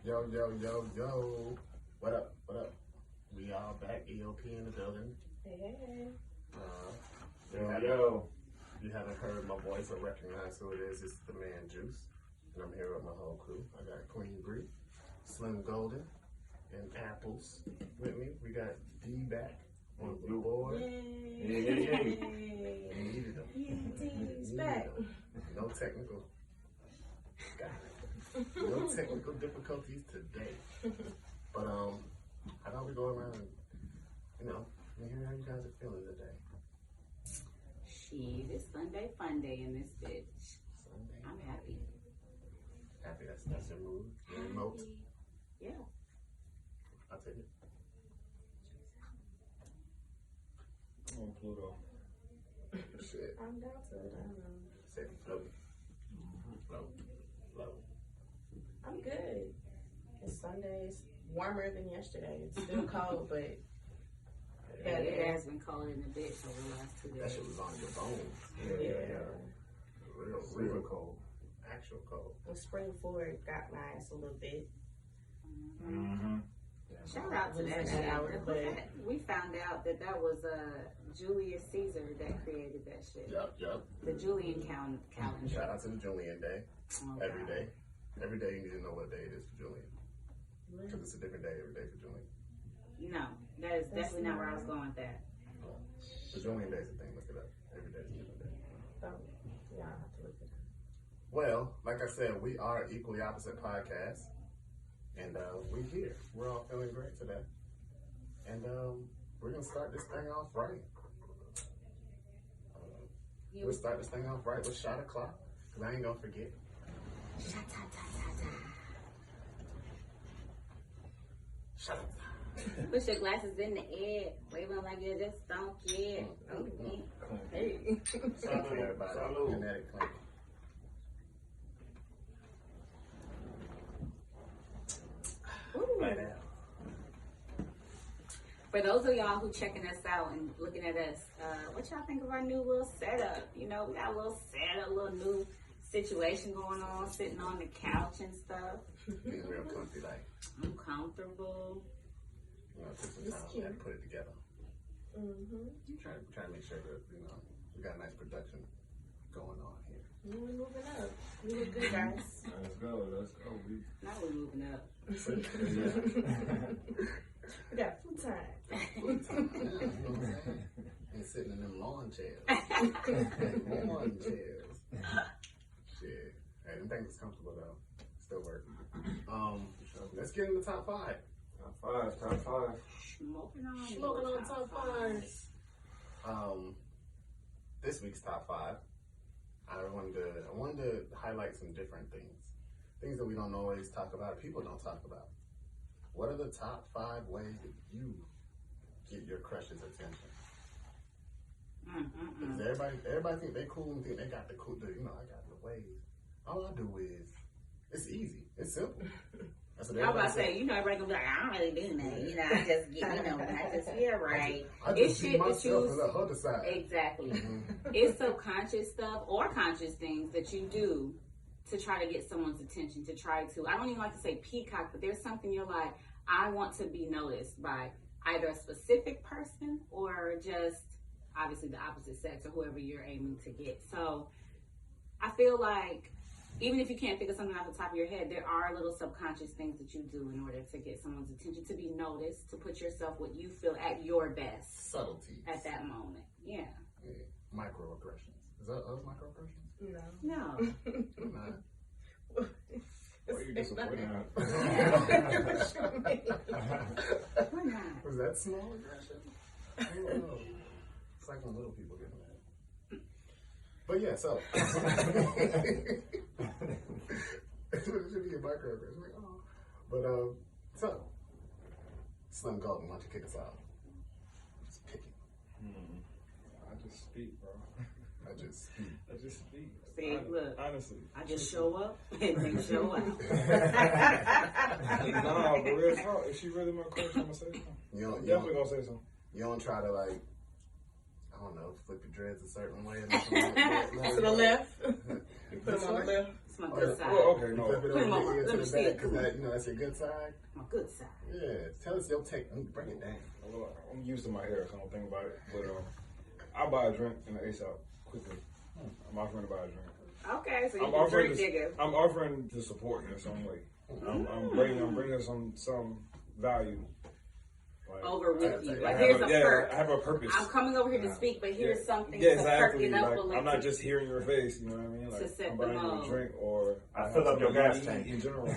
Yo, yo, yo, yo. What up? What up? We all back. EOP in the building. Hey. Yo. You haven't heard my voice or recognized who it is. It's the man Juice. And I'm here with my whole crew. I got Queen Bree, Slim Golden, and Apples with me. We got D back on the board. Yay. Needed him. He's back. No technical. Got it. No technical difficulties today. But I thought we'd go around and, hear how you guys are feeling today. Shit, it's Sunday fun day in this bitch. Sunday. I'm happy. Happy, that's your mood. Your remote. Yeah. I'll take it. I'm on Pluto. Shit. I'm down to it. I don't know. Say float. Float. I'm good. It's Sunday. It's warmer than yesterday. It's still cold, but Yeah, it has been cold in the bitch over the last 2 days. That shit was on your bones. Yeah. Real cold. Actual cold. the spring forward got my ass a little bit. Mm-hmm. Shout out to that shit. We found out that was Julius Caesar that created that shit. Yep. The Julian calendar. Shout out to the Julian Day. Oh, Every God. day. Every day you need to know what day it is for Julian. Because it's a different day every day for Julian. No, that is definitely not where I was going with that. The Julian Day is a thing. Look it up. Every day is a different day. So, yeah, I'll have to look it up. Well, like I said, we are Equally Opposite Podcast. And we're here. We're all feeling great today. And we're going to start this thing off right. We'll start this thing off right with Shot O'Clock. Because I ain't going to forget. Shut up. Put your glasses in the air. Wave them like you just don't care. Hey. Shout out to everybody. Kinetic Clink. Right now. For those of y'all who checking us out and looking at us, what y'all think of our new little setup? You know, we got a little setup, a little new situation going on, sitting on the couch and stuff. Being real comfy, like, I'm comfortable. took some It's time cute. and put it together. Mm-hmm. Trying to make sure that, we got a nice production going on here. We're moving up. We look good, guys. Let's go. Now we're moving up. We got food time. Food time, yeah, you know what I'm saying? And sitting in them lawn chairs. Lawn chairs. Shit. Hey, them things is comfortable though. Still work. Let's get in the top five. Top five. Smoking on top five. This week's top five. I wanted to highlight some different things that we don't always talk about, people don't talk about. What are the top 5 ways that you get your crush's attention? Because everybody think they cool and think they got the cool, I got the ways. All I do is, it's easy, it's simple. That's what I was about to everybody say, everybody gonna be like, I don't really do that. I just get, I just feel right. I just see myself and let her decide. Exactly. Mm-hmm. It's subconscious stuff or conscious things that you do to try to get someone's attention, to try to, I don't even like to say peacock, but there's something you're like, I want to be noticed by either a specific person or just obviously the opposite sex or whoever you're aiming to get. So I feel like even if you can't think of something off the top of your head, there are little subconscious things that you do in order to get someone's attention, to be noticed, to put yourself what you feel at your best. Subtleties. At that moment. Yeah. Microaggressions. Is that us microaggressions? No. Not. Why are you disappointed? We're not. Was that small aggression? I don't know. It's like when little people get mad. But yeah, so. It should be a microaggression. Like, oh. But, so. Slim Golden, why don't you kick us out? Just pick it. I just speak, bro. I just speak. See, look. Honestly. I just show up and they show out. Nah, but real talk. If she really my crush, I'm gonna say something. I'm definitely gonna say something. You don't try to, like, I don't know, flip your dreads a certain way. To the left. You put them on the left. It's my good side. Oh, okay, You no. flip it Put him over on. here Let to me the see it. back, because that, that's your good side. My good side. Yeah, tell us your take. Bring it down. Well, I'm used to my hair, so I don't think about it. But I buy a drink in the Ace out quickly. I'm offering to buy a drink. Okay, so I'm you're a offering drink to, digger. I'm offering to support in some way. I'm bringing some value. Like, Over with you. I Like, have here's a- a yeah, perk. I have a purpose. I'm coming over here to speak, but here's something Yeah, to exactly. perk it up Like, a little. I'm not just hearing your face, you know what I mean? Like, To set I'm the buying you mood. a drink or I fill up your gas tank. in general.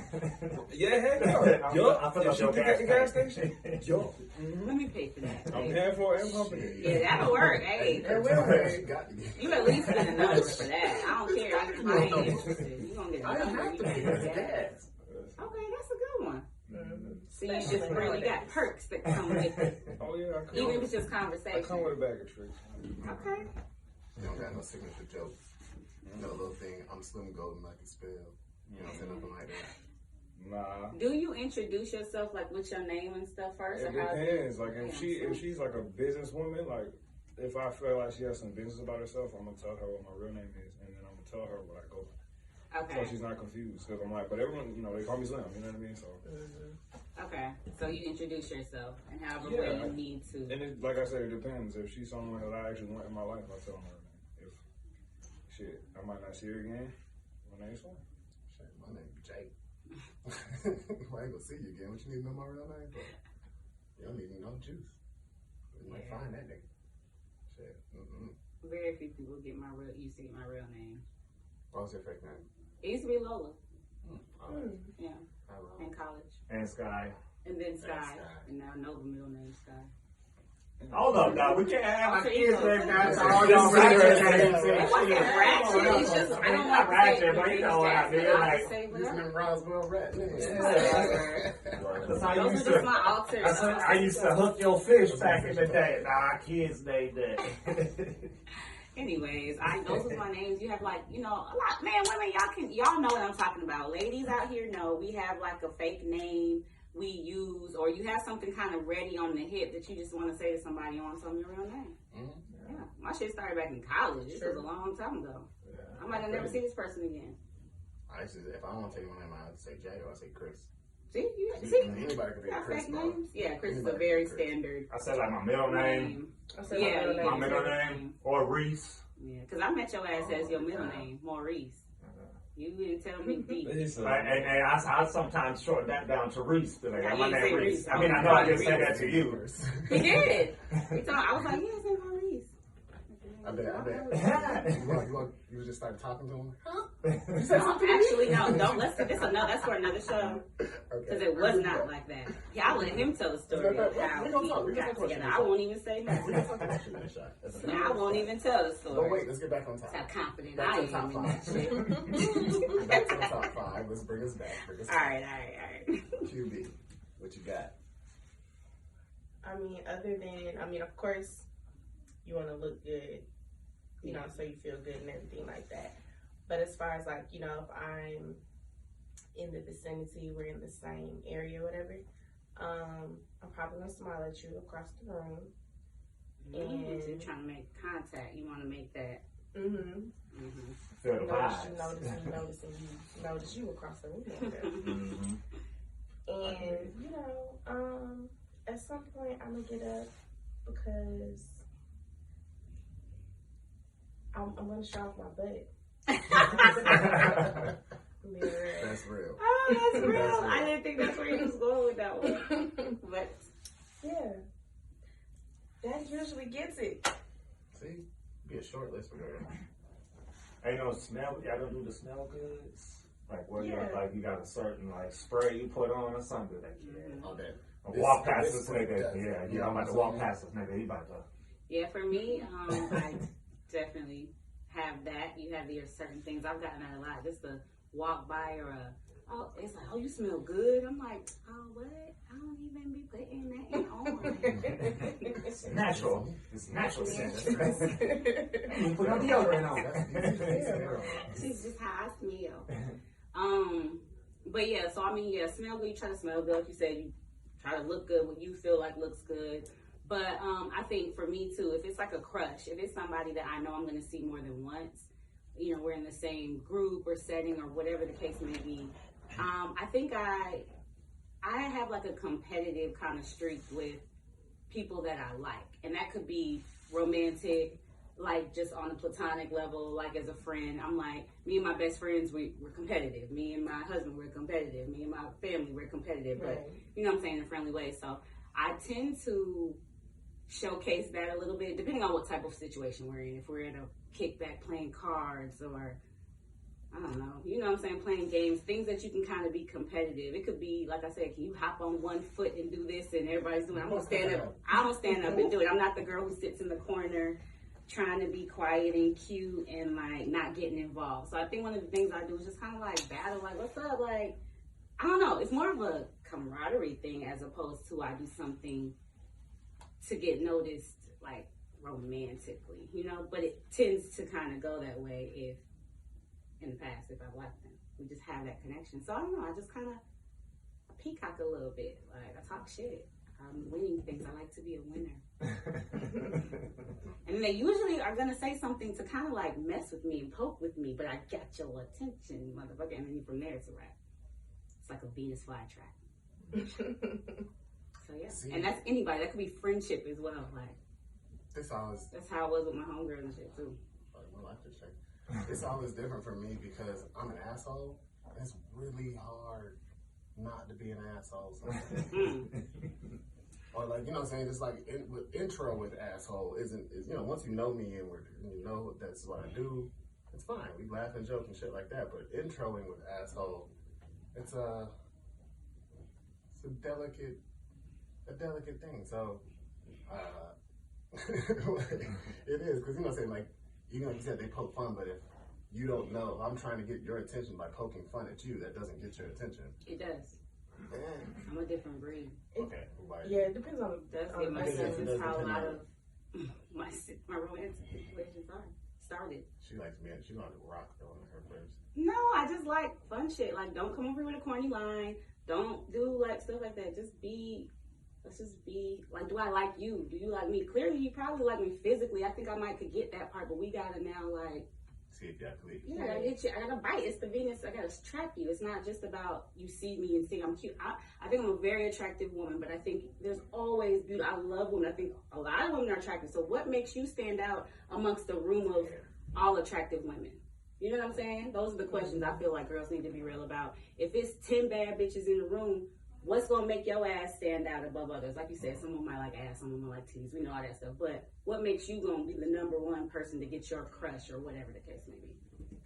Yeah, heck yeah. Yo, I fill if up she your pick at the gas gas station, tank. yo, Let me pay for that. I'm babe. paying for it and pumping it. Yeah, that'll work. Hey, That will hurt. You got to get you at least get a number for that. I don't care. I ain't interested. You gonna get a I didn't number. have You to gonna pay get for gas. gas. Okay, that's a good one. So you Especially just really got nowadays. perks that come with it, Oh yeah, I come, even if it's just I conversation. come with a bag of tricks. Okay. You don't got no signature jokes. No little thing. I'm slim golden like a spell. You know what I'm saying? Nothing like that. Nah. Do you introduce yourself like with your name and stuff first? It or how do you- depends. Like Yeah, if she's like a businesswoman, like if I feel like she has some business about herself, I'm gonna tell her what my real name is, and then I'm gonna tell her what I go by. Okay. So she's not confused because I'm like, but everyone, you know, they call me Slim. You know what I mean? So Okay. So you introduce yourself and however Yeah. way you need to. and it, like I said, it depends. If she's someone that I actually want in my life, I tell her her name. If shit, I might not see her again. My name's Slim. Shit, my name is Jake. I ain't gonna see you again. What you need to know my real name for? You don't need to know juice. You might find that nigga. Shit. Very few people get my real. Used to get my real name. What was your fake name? It used to be Lola. Yeah, How long? in college, And Sky. and then Sky, Sky. and now I know the middle name Sky. Hold up, now. We can't have our So kids you know- named after It all y'all ratchet names. It wasn't ratchet. It's just I don't like to say ratchet, but you know what I mean. I Like, just say These whatever. men Roswell rat names. that's how you Those used are just to. my alters. That's how I used to hook your fish back in the day. Now our kids named that. Anyways, those are my names. You have like, you know, a lot, man, women, y'all know what I'm talking about. Ladies out here know we have like a fake name we use, or you have something kind of ready on the hip that you just want to say to somebody on some your real name. Yeah, my shit started back in college. This was a long time ago. I might have never seen this person again. I used to, if I want to tell you my name, I would say Jay or I say Chris. See, Anybody could be a got Chris. fake dog. names? Yeah, Chris is a Anybody very can be Chris. standard I said like my middle name, I said Yeah, my real yeah. name. my middle name, or Reese. Yeah, because I met your ass as your middle wow. name, Maurice. You didn't tell me deep. He said, And I sometimes shorten that down to Reese. Like, Yeah, my you name say Reese. Reese. I mean, I know I didn't say that to you. He did. He told, I was like, yeah, his name Maurice. I bet. You just started talking to him? Huh? Actually, no. Don't. Let's. That's for another show. Because Okay. it was not like that. Yeah, I'll let him tell the story of how We gonna talk. we We gonna got talk together. about I won't even say We nothing. can talk about shooting that shot. That's enough. I won't even tell the But story. wait, let's get back on top. That's how confident Back I to am the top in that five. shit. Back to the top five. Let's bring us back. All right. QB, what you got? I mean, other than, of course, you want to look good, you know, so you feel good and everything like that. But as far as like, you know, if I'm in the vicinity, we're in the same area, whatever, I'm probably gonna smile at you across the room. And you're trying to make contact. You want to make that. Feel the vibes. Notice you across the room. Mhm. And you know, at some point I'm gonna get up because I'm gonna show off my butt. That's real. Oh, that's real. That's real. I didn't think that's where he was going with that one. But Yeah, that usually gets it. See, be a short list for her. Ain't no smell. Y'all don't do the smell goods. Like where Yeah. you got a certain like spray you put on or something. Like All that. walk past this this nigga. does Yeah, it. I'm about to walk past this nigga. He about to. yeah, for me, I definitely have that. You have your certain things. I've gotten that a lot. Just a walk by or it's like, oh, you smell good. I'm like, oh, what? I don't even be putting that on. It's natural. It's natural scent. Yeah. You put no deodorant on. It's just how I smell. But yeah, so I mean, yeah, smell good. You try to smell good. Like you said, you try to look good. What you feel like looks good. But I think for me too, if it's like a crush, if it's somebody that I know I'm going to see more than once, we're in the same group or setting or whatever the case may be. I think I have like a competitive kind of streak with people that I like, and that could be romantic, like just on a platonic level, like as a friend. I'm like, me and my best friends, we're competitive. Me and my husband, we're competitive. Me and my family, we're competitive. Right. But you know what I'm saying, in a friendly way. So I tend to showcase that a little bit, depending on what type of situation we're in. If we're in a kickback playing cards, or I don't know, you know what I'm saying, playing games, things that you can kind of be competitive. It could be, like I said, can you hop on one foot and do this and everybody's doing it? I'm gonna stand up and do it. I'm not the girl who sits in the corner trying to be quiet and cute and like not getting involved. So I think one of the things I do is just kind of like battle, like, what's up? Like, I don't know. It's more of a camaraderie thing as opposed to I do something to get noticed, like romantically, but it tends to kind of go that way if in the past, if I've liked them, we just have that connection. So I don't know, I just kind of peacock a little bit, like I talk shit. I'm winning things. I like to be a winner. And they usually are gonna say something to kind of like mess with me and poke with me, but I got your attention, motherfucker, and then from there it's a wrap. It's like a Venus flytrap. So yeah, and that's anybody. That could be friendship as well. Like that's how it was with my homegirl and shit too. It's always different for me because I'm an asshole. It's really hard not to be an asshole sometimes. Or like, you know what I'm saying? Just like intro with asshole isn't, once you know me and you know that's what I do, it's fine. We laugh and joke and shit like that. But introing with asshole, it's a delicate thing. So, it is, because, what I'm saying, like, even like you said, they poke fun, but if you don't know, I'm trying to get your attention by poking fun at you, that doesn't get your attention. It does. I'm a different breed. Okay. Yeah, it depends on That's the person. That's how a lot of my romantic situations started. She likes me. She wanted to rock though in her first. No, I just like fun shit. Like, don't come over here with a corny line. Don't do like stuff like that. Let's just be like, do I like you? Do you like me? Clearly, you probably like me physically. I think I might could get that part, but we gotta now like see if y'all click. Yeah, I gotta get you. I gotta bite. It's the Venus. I gotta trap you. It's not just about you see me and think I'm cute. I think I'm a very attractive woman, but I think there's always beauty. I love women. I think a lot of women are attractive. So what makes you stand out amongst the room of all attractive women? You know what I'm saying? Those are the questions I feel like girls need to be real about. If it's 10 bad bitches in the room, what's gonna make your ass stand out above others? Like you said, someone might like ass, someone might like titties. We know all that stuff. But what makes you gonna be the number one person to get your crush or whatever the case may be?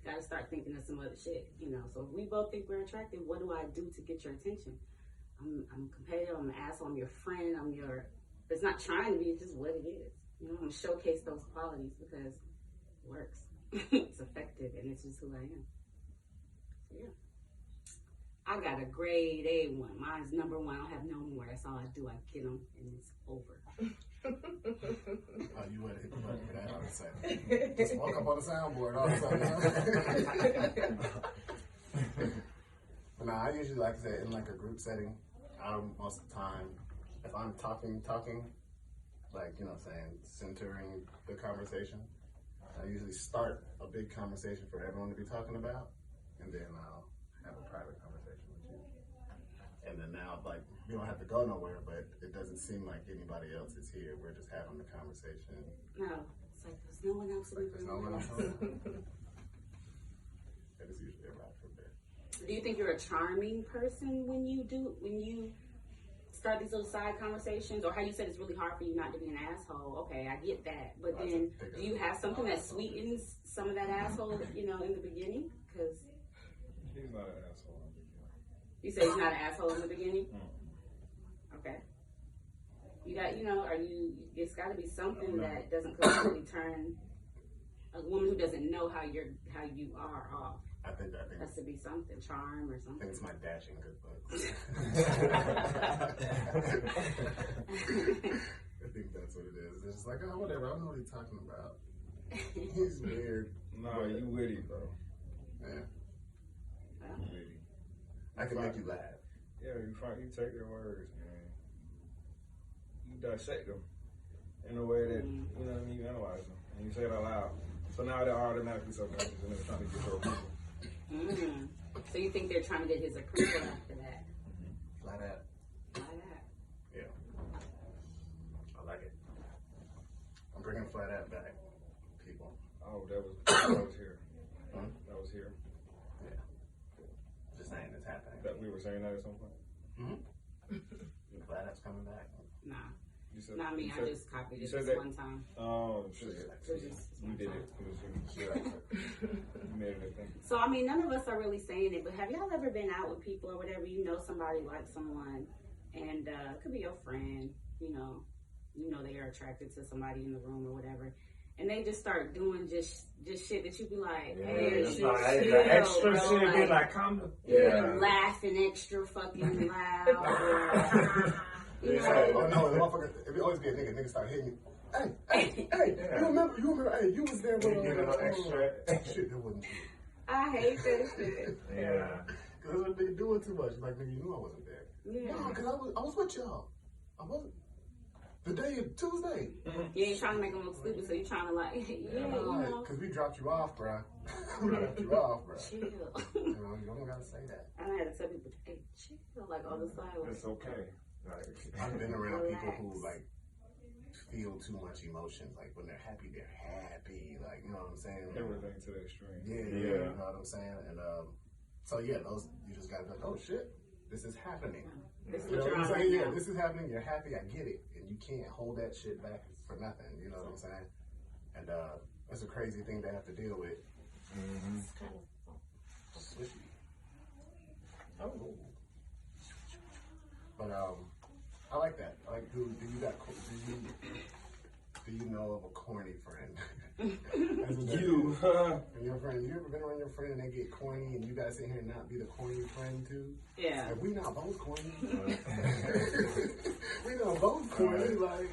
Gotta start thinking of some other shit, So if we both think we're attractive, what do I do to get your attention? I'm competitive. I'm an asshole. I'm your friend. It's not trying to be. It's just what it is. I'm gonna showcase those qualities because it works. It's effective, and it's just who I am. So yeah. I got a grade A1. Mine's number one. I don't have no more. That's all I do. I get them, and it's over. You would hit that all the time. Just walk up on the soundboard all the time. But nah, I usually like to say in like a group setting. Most of the time, if I'm talking, like, centering the conversation, I usually start a big conversation for everyone to be talking about, and then I'll have a private conversation with you. And then now, like, we don't have to go nowhere, but it doesn't seem like anybody else is here. We're just having the conversation. No, it's like there's no one else in the room. There's no one else. That is usually a wrap for a bit. Do you think you're a charming person when you start these little side conversations, or how you said it's really hard for you not to be an asshole? Okay, I get that, but then do you have something that sweetens some of that asshole, in the beginning? Because he's not an asshole in the beginning. You say he's not an asshole in the beginning. Okay. You got, it's got to be something that doesn't completely turn a woman who doesn't know how you are off. I think has to be something, charm or something. I think it's my dashing good looks. I think that's what it is. It's just like, oh, whatever. I don't know what he's talking about. He's weird. No, you witty, bro. Yeah. Witty. I can make you laugh. Yeah, you take their words, man. You dissect them in a way that, you analyze them. And you say it out loud. So So now they're automatically subconscious and they're trying to get your approval. Mm. So you think they're trying to get his approval after that? Flat out. Why that? Yeah. I like it. I'm bringing flat out back, people. Oh, that was here. Huh? That was here. Yeah. Just saying it's happening. That we were saying that at some point. Flat out's coming back. Nah. You said, Not me. you I said- just copied you it said this that- one time. Oh, shit. It was just You one did time. it. It was you. You made it a thing. So, I mean, none of us are really saying it, but have y'all ever been out with people or whatever, you know somebody like someone, and it could be your friend, you know they are attracted to somebody in the room or whatever, and they just start doing just shit that you be like, hey, it's chill, like the extra bro, shit be like, like, come to. yeah, laughing extra fucking loud. Or, you know, Oh no, the motherfucker, it would always be a nigga start hitting you. Hey, you remember, hey, you was there with You get a little extra. Shit, that wasn't true. I hate that shit. Yeah. Cause that's what they doing too much. Like, nigga, you knew I wasn't there. Yeah. No, cause I was with y'all. I wasn't. The day of Tuesday. You ain't trying to make them look stupid, so you trying to like, yeah, you know. Cause we dropped you off, bruh. We dropped you off, bruh. Chill. You know, you don't gotta say that. I had to tell people, hey, chill, like all the time. It's okay. Like, I've been around people who like feel too much emotions. Like when they're happy, like, you know what I'm saying? everything to the extreme. Yeah, you know what I'm saying? And so yeah, those you just gotta be like, oh shit, this is happening. This is You know what you're what I'm on right saying? Yeah, now. this is happening. You're happy. I get it, and you can't hold that shit back for nothing. You know what I'm saying? And that's a crazy thing to have to deal with. It's kind of Swishy. oh. But I like that. I like. Do you know of a corny friend? As a You. And your friend, you ever been around your friend and they get corny and you guys sit here and not be the corny friend too? Yeah. Like, we not both corny. We not both corny. Like,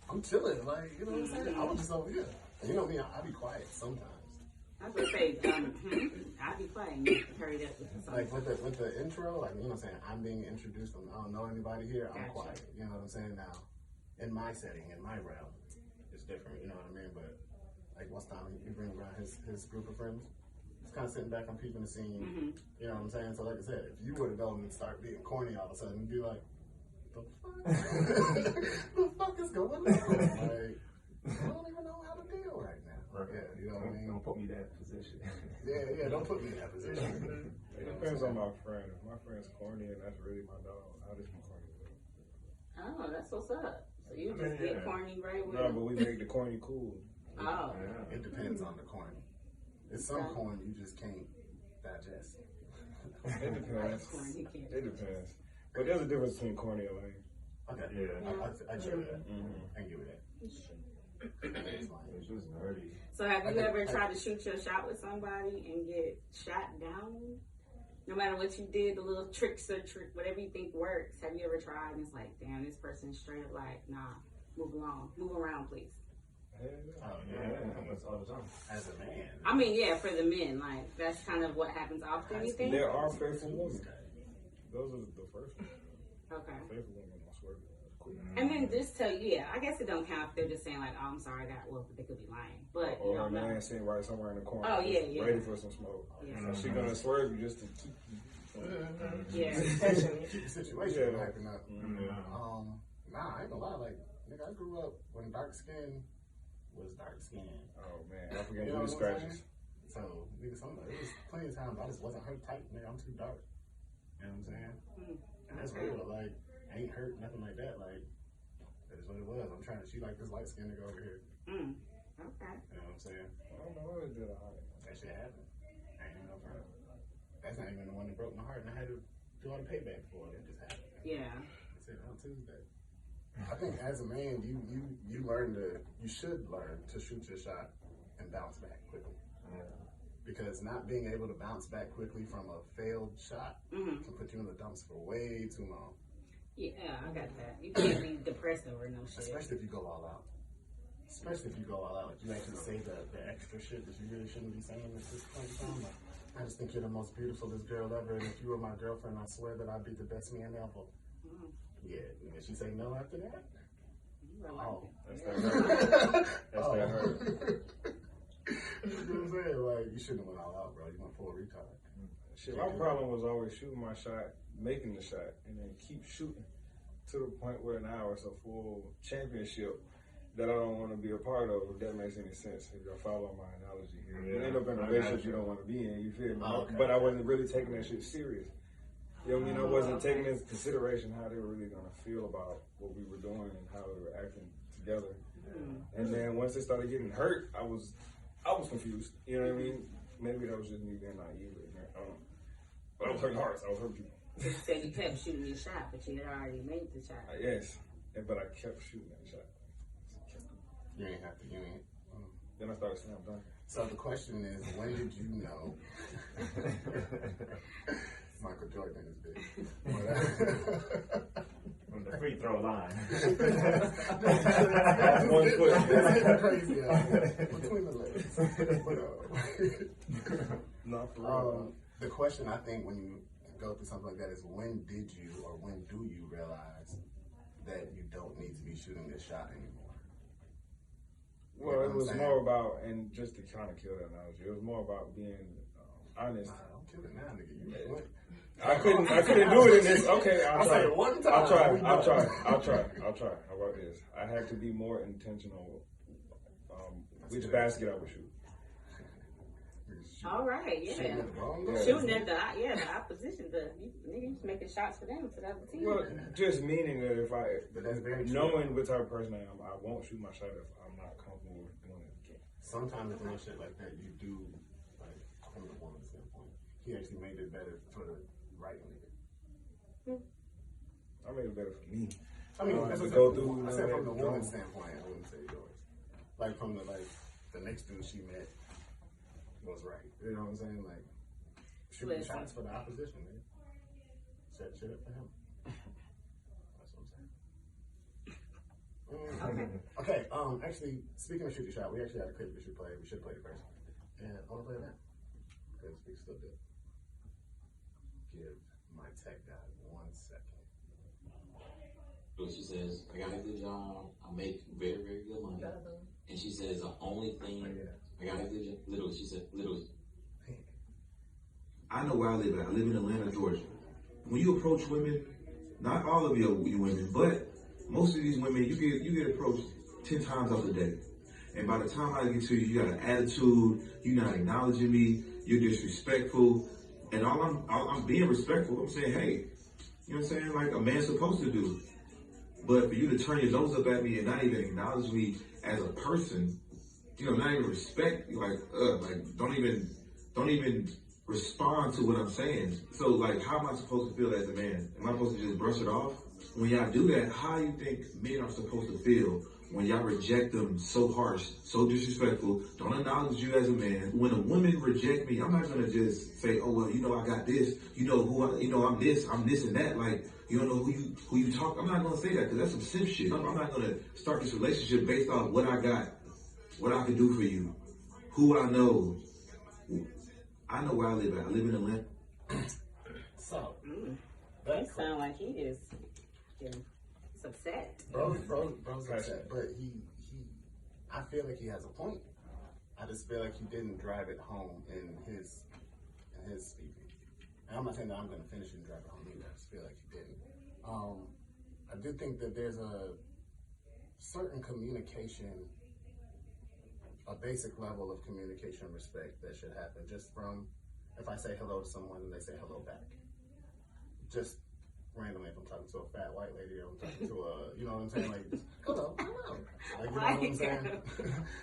I'm chilling. Like, you know what I'm saying? I was just over here. And you know me, I be quiet sometimes. I was gonna say, I'll be quiet and you hurry up with the Like with the intro, like, you know what I'm saying? I'm being introduced. I don't know anybody here. I'm Gotcha. quiet. You know what I'm saying? Now, in my setting, in my realm, it's different. You know what I mean? But like, once time you bring around his group of friends, it's kind of sitting back and peeping the scene. Mm-hmm. You know what I'm saying? So like I said, if you were to go and start being corny all of a sudden, you'd be like, the fuck? The fuck is going on? Like, I don't even know how to deal right now. Yeah, you know what I mean? Don't put me in that position. Yeah, don't put me in that position. It depends on my friend. If my friend's corny and that's really my dog, I'll just be corny with him. Oh, that's what's up. So you I mean, just get yeah. corny right with No, it? but we make the corny cool. Oh. Yeah. It depends on the corn. It's some Okay. corn you just can't digest. It depends. Corny can't. It depends. But there's a difference between corny and lame. Okay. Yeah. I give you that. Mm-hmm. I give you that. It's fine. It's just nerdy. So have you I think- ever tried to shoot your shot with somebody and get shot down? No matter what you did, the little tricks or whatever you think works, have you ever tried and it's like, damn, this person's straight up like, nah, move along. Move around, please. Oh, Yeah, that's all the time. As a man. I mean, yeah, for the men, like, that's kind of what happens often, you think? There are faithful women. Those are the first ones. Okay. Faithful women, I swear. Quick. And then just tell you, yeah, I guess it don't count if they're just saying like, oh, I'm sorry, I got, well, they could be lying. But you Or a don't know. man sitting right somewhere in the corner. Oh, yeah, just yeah. ready for some smoke. Yeah. So she gonna swerve you just to keep you. Yeah. Keep the situation Yeah. hyping up. Nah, I ain't gonna lie. Like, nigga, I grew up when dark skin was dark skin. Oh man, I forget You know booty what I'm scratches. So, nigga, it was plenty of times I just wasn't hurt tight. Nigga, I'm too dark. You know what I'm saying? And that's Okay. real. Like, I ain't hurt, nothing like that. Like, that is what it was. I'm trying to, she like this light skin nigga over here. Mm. Okay. You know what I'm saying? I don't know what it did. That shit happened. I ain't no problem. That's not even the one that broke my heart, and I had to do all the payback for it. It just happened. Yeah. That's it on Tuesday. I think as a man, you should learn to shoot your shot and bounce back quickly. Because not being able to bounce back quickly from a failed shot Mm-hmm. can put you in the dumps for way too long. Yeah, I got that. You can't be depressed over no shit. Especially if you go all out. Especially if you go all out. Like, you actually say the extra shit that you really shouldn't be saying at this point in time. Like, I just think you're the most beautifulest girl ever, and if you were my girlfriend, I swear that I'd be the best man ever. Mm. Yeah, and if she say no after that, You were like, oh. That's that hurt. That's Oh. that hurt. You know what I'm saying? Like, you shouldn't have went all out, bro. You went full retard. Shit, my problem was always shooting my shot, making the shot, and then keep shooting to the point where now it's a full championship that I don't want to be a part of, if that makes any sense. If you follow my analogy here. You end up in a relationship you don't want to be in, you feel me? Okay. But I wasn't really taking that shit serious. You know what I mean? I wasn't taking into consideration how they were really going to feel about what we were doing and how they were acting together. And then once they started getting hurt, I was confused. You know what I mean? Maybe that was just me being naive. But I was hurting hearts. I was hurting people. You said you kept shooting your shot, but you had already made the shot. Yes, but I kept shooting that shot. You ain't have to, you ain't. Then I started slam dunking. So the question is, when did you know? Michael Jordan is big. From the free throw line. One foot. That's crazy out there. Between the legs. Not for real. The question I think when you go through something like that is, when did you or when do you realize that you don't need to be shooting this shot anymore? Well, it was more about, and just to kind of kill that analogy, it was more about being honest. Nah, don't kill it now, nigga. You went. I couldn't do it in this. Okay, I'll try. said it one time. I'll try. How about this? I had to be more intentional which basket I would shoot. All right, yeah. Shooting at the wrong goal. Shooting at the opposition. Niggas just making shots for them, for the other team. Well, just meaning that if But that's very true. knowing what type of person I am, I won't shoot my shot if I'm not comfortable with doing it again. Sometimes doing shit like that, you do, like, from the woman's standpoint. He actually made it better for the right nigga. I made it better for me. I mean, I that's what go I said, through, I said from the go. woman's standpoint, I wouldn't say yours. Like, from the next dude she met was right. You know what I'm saying? Like, shooting Listen. shots for the opposition, man. Set shit up for him. That's what I'm saying. Okay, actually, speaking of shoot your shot, we actually had a clip we should play. We should play it first. And I want to play that. Because we still do. Give my tech guy 1 second. So she says, I got a good job. I make very, very good money. And she says, the only thing, I got a good job. Literally, she said, literally. I know where I live at. I live in Atlanta, Georgia. When you approach women, not all of you women, but most of these women, you get approached 10 times out the day. And by the time I get to you, you got an attitude, you're not acknowledging me, you're disrespectful. And I'm being respectful. I'm saying, hey, you know what I'm saying? Like a man's supposed to do. But for you to turn your nose up at me and not even acknowledge me as a person, you know, not even respect, like don't even respond to what I'm saying. So like, how am I supposed to feel as a man? Am I supposed to just brush it off? When y'all do that, how you think men are supposed to feel when y'all reject them so harsh, so disrespectful, don't acknowledge you as a man? When a woman reject me, I'm not gonna just say, oh well, you know I got this, you know I'm this and that. Like, you don't know who you talk. I'm not gonna say that because that's some simp shit. I'm not gonna start this relationship based off what I got, what I can do for you, who I know. I know where I live at. I live in Atlanta. So, That sound like he is upset. bro's upset, but I feel like he has a point. I just feel like he didn't drive it home in his speaking. And I'm not saying that I'm going to finish and drive it home either. I just feel like he didn't. I do think that there's a certain communication, a basic level of communication and respect that should happen just from, if I say hello to someone and they say hello back. Just randomly, if I'm talking to a fat white lady or I'm talking to a, you know what I'm saying? Like, hello. Like, you know what I'm saying?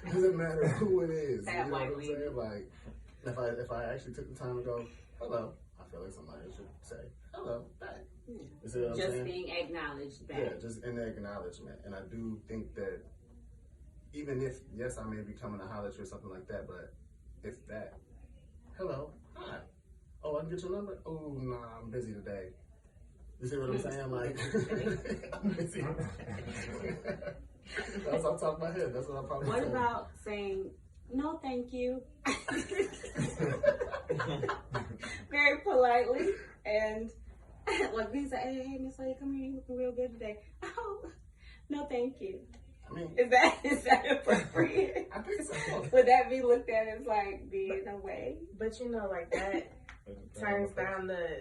Doesn't matter who it is. Fat You know what white I'm lady. saying? Like, if I actually took the time to go, hello, I feel like somebody should say hello back. You see what I'm Just saying? being acknowledged back. Yeah, just in the acknowledgement. And I do think that even if, yes, I may be coming to holler at you or something like that, but if that, hello, hi. Oh, I can get your number? Oh, nah, I'm busy today. You see what I'm saying? Like, I'm busy. That's off the top of my head. That's what I'm probably What saying. about saying, no, thank you? Very politely. And like we say, hey, Miss Lady, come here. You looking real good today. Oh, no, thank you. I mean, Is that appropriate? I think so. Would that be looked at as like being a way? But you know, like that turns down the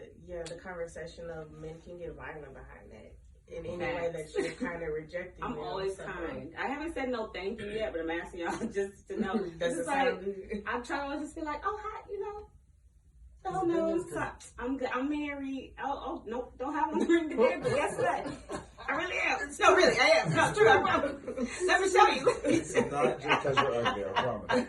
conversation of men can get violent behind that in any way that you're kind of rejecting. I'm them, always so. kind. I haven't said no thank you yet, but I'm asking y'all just to know. Does It's it like, sound good? I'm trying to just be like, oh hi, you know. Oh no, I'm good. I'm married. Oh no, don't have on the ring today, but guess what? I really am. No, really, I am. No, true. I promise. Let me show you. It's not just because you're ugly, I promise.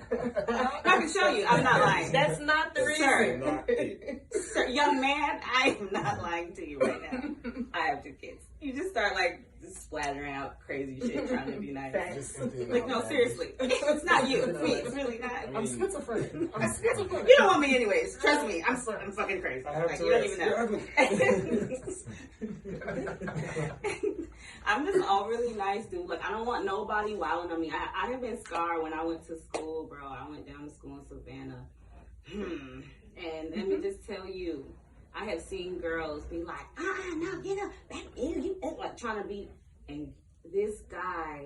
I can show you. I'm not lying. That's not the reason. Sir. Not it. Sir, young man, I am not lying to you right now. I have 2 kids. You just start like just splattering out crazy shit trying to be nice. Just emptying Like, out no, that. seriously. It's not you. It's me. It's really not. I'm schizophrenic. I'm schizophrenic. You don't want me anyways. Trust me. I'm fucking crazy. I have Like, to you don't even You're know. ugly. I'm just all really nice, dude. Like, I don't want nobody wilding on me. I have been scarred when I went to school, bro. I went down to school in Savannah. And let me just tell you, I have seen girls be like, no, get up. You like trying to be. And this guy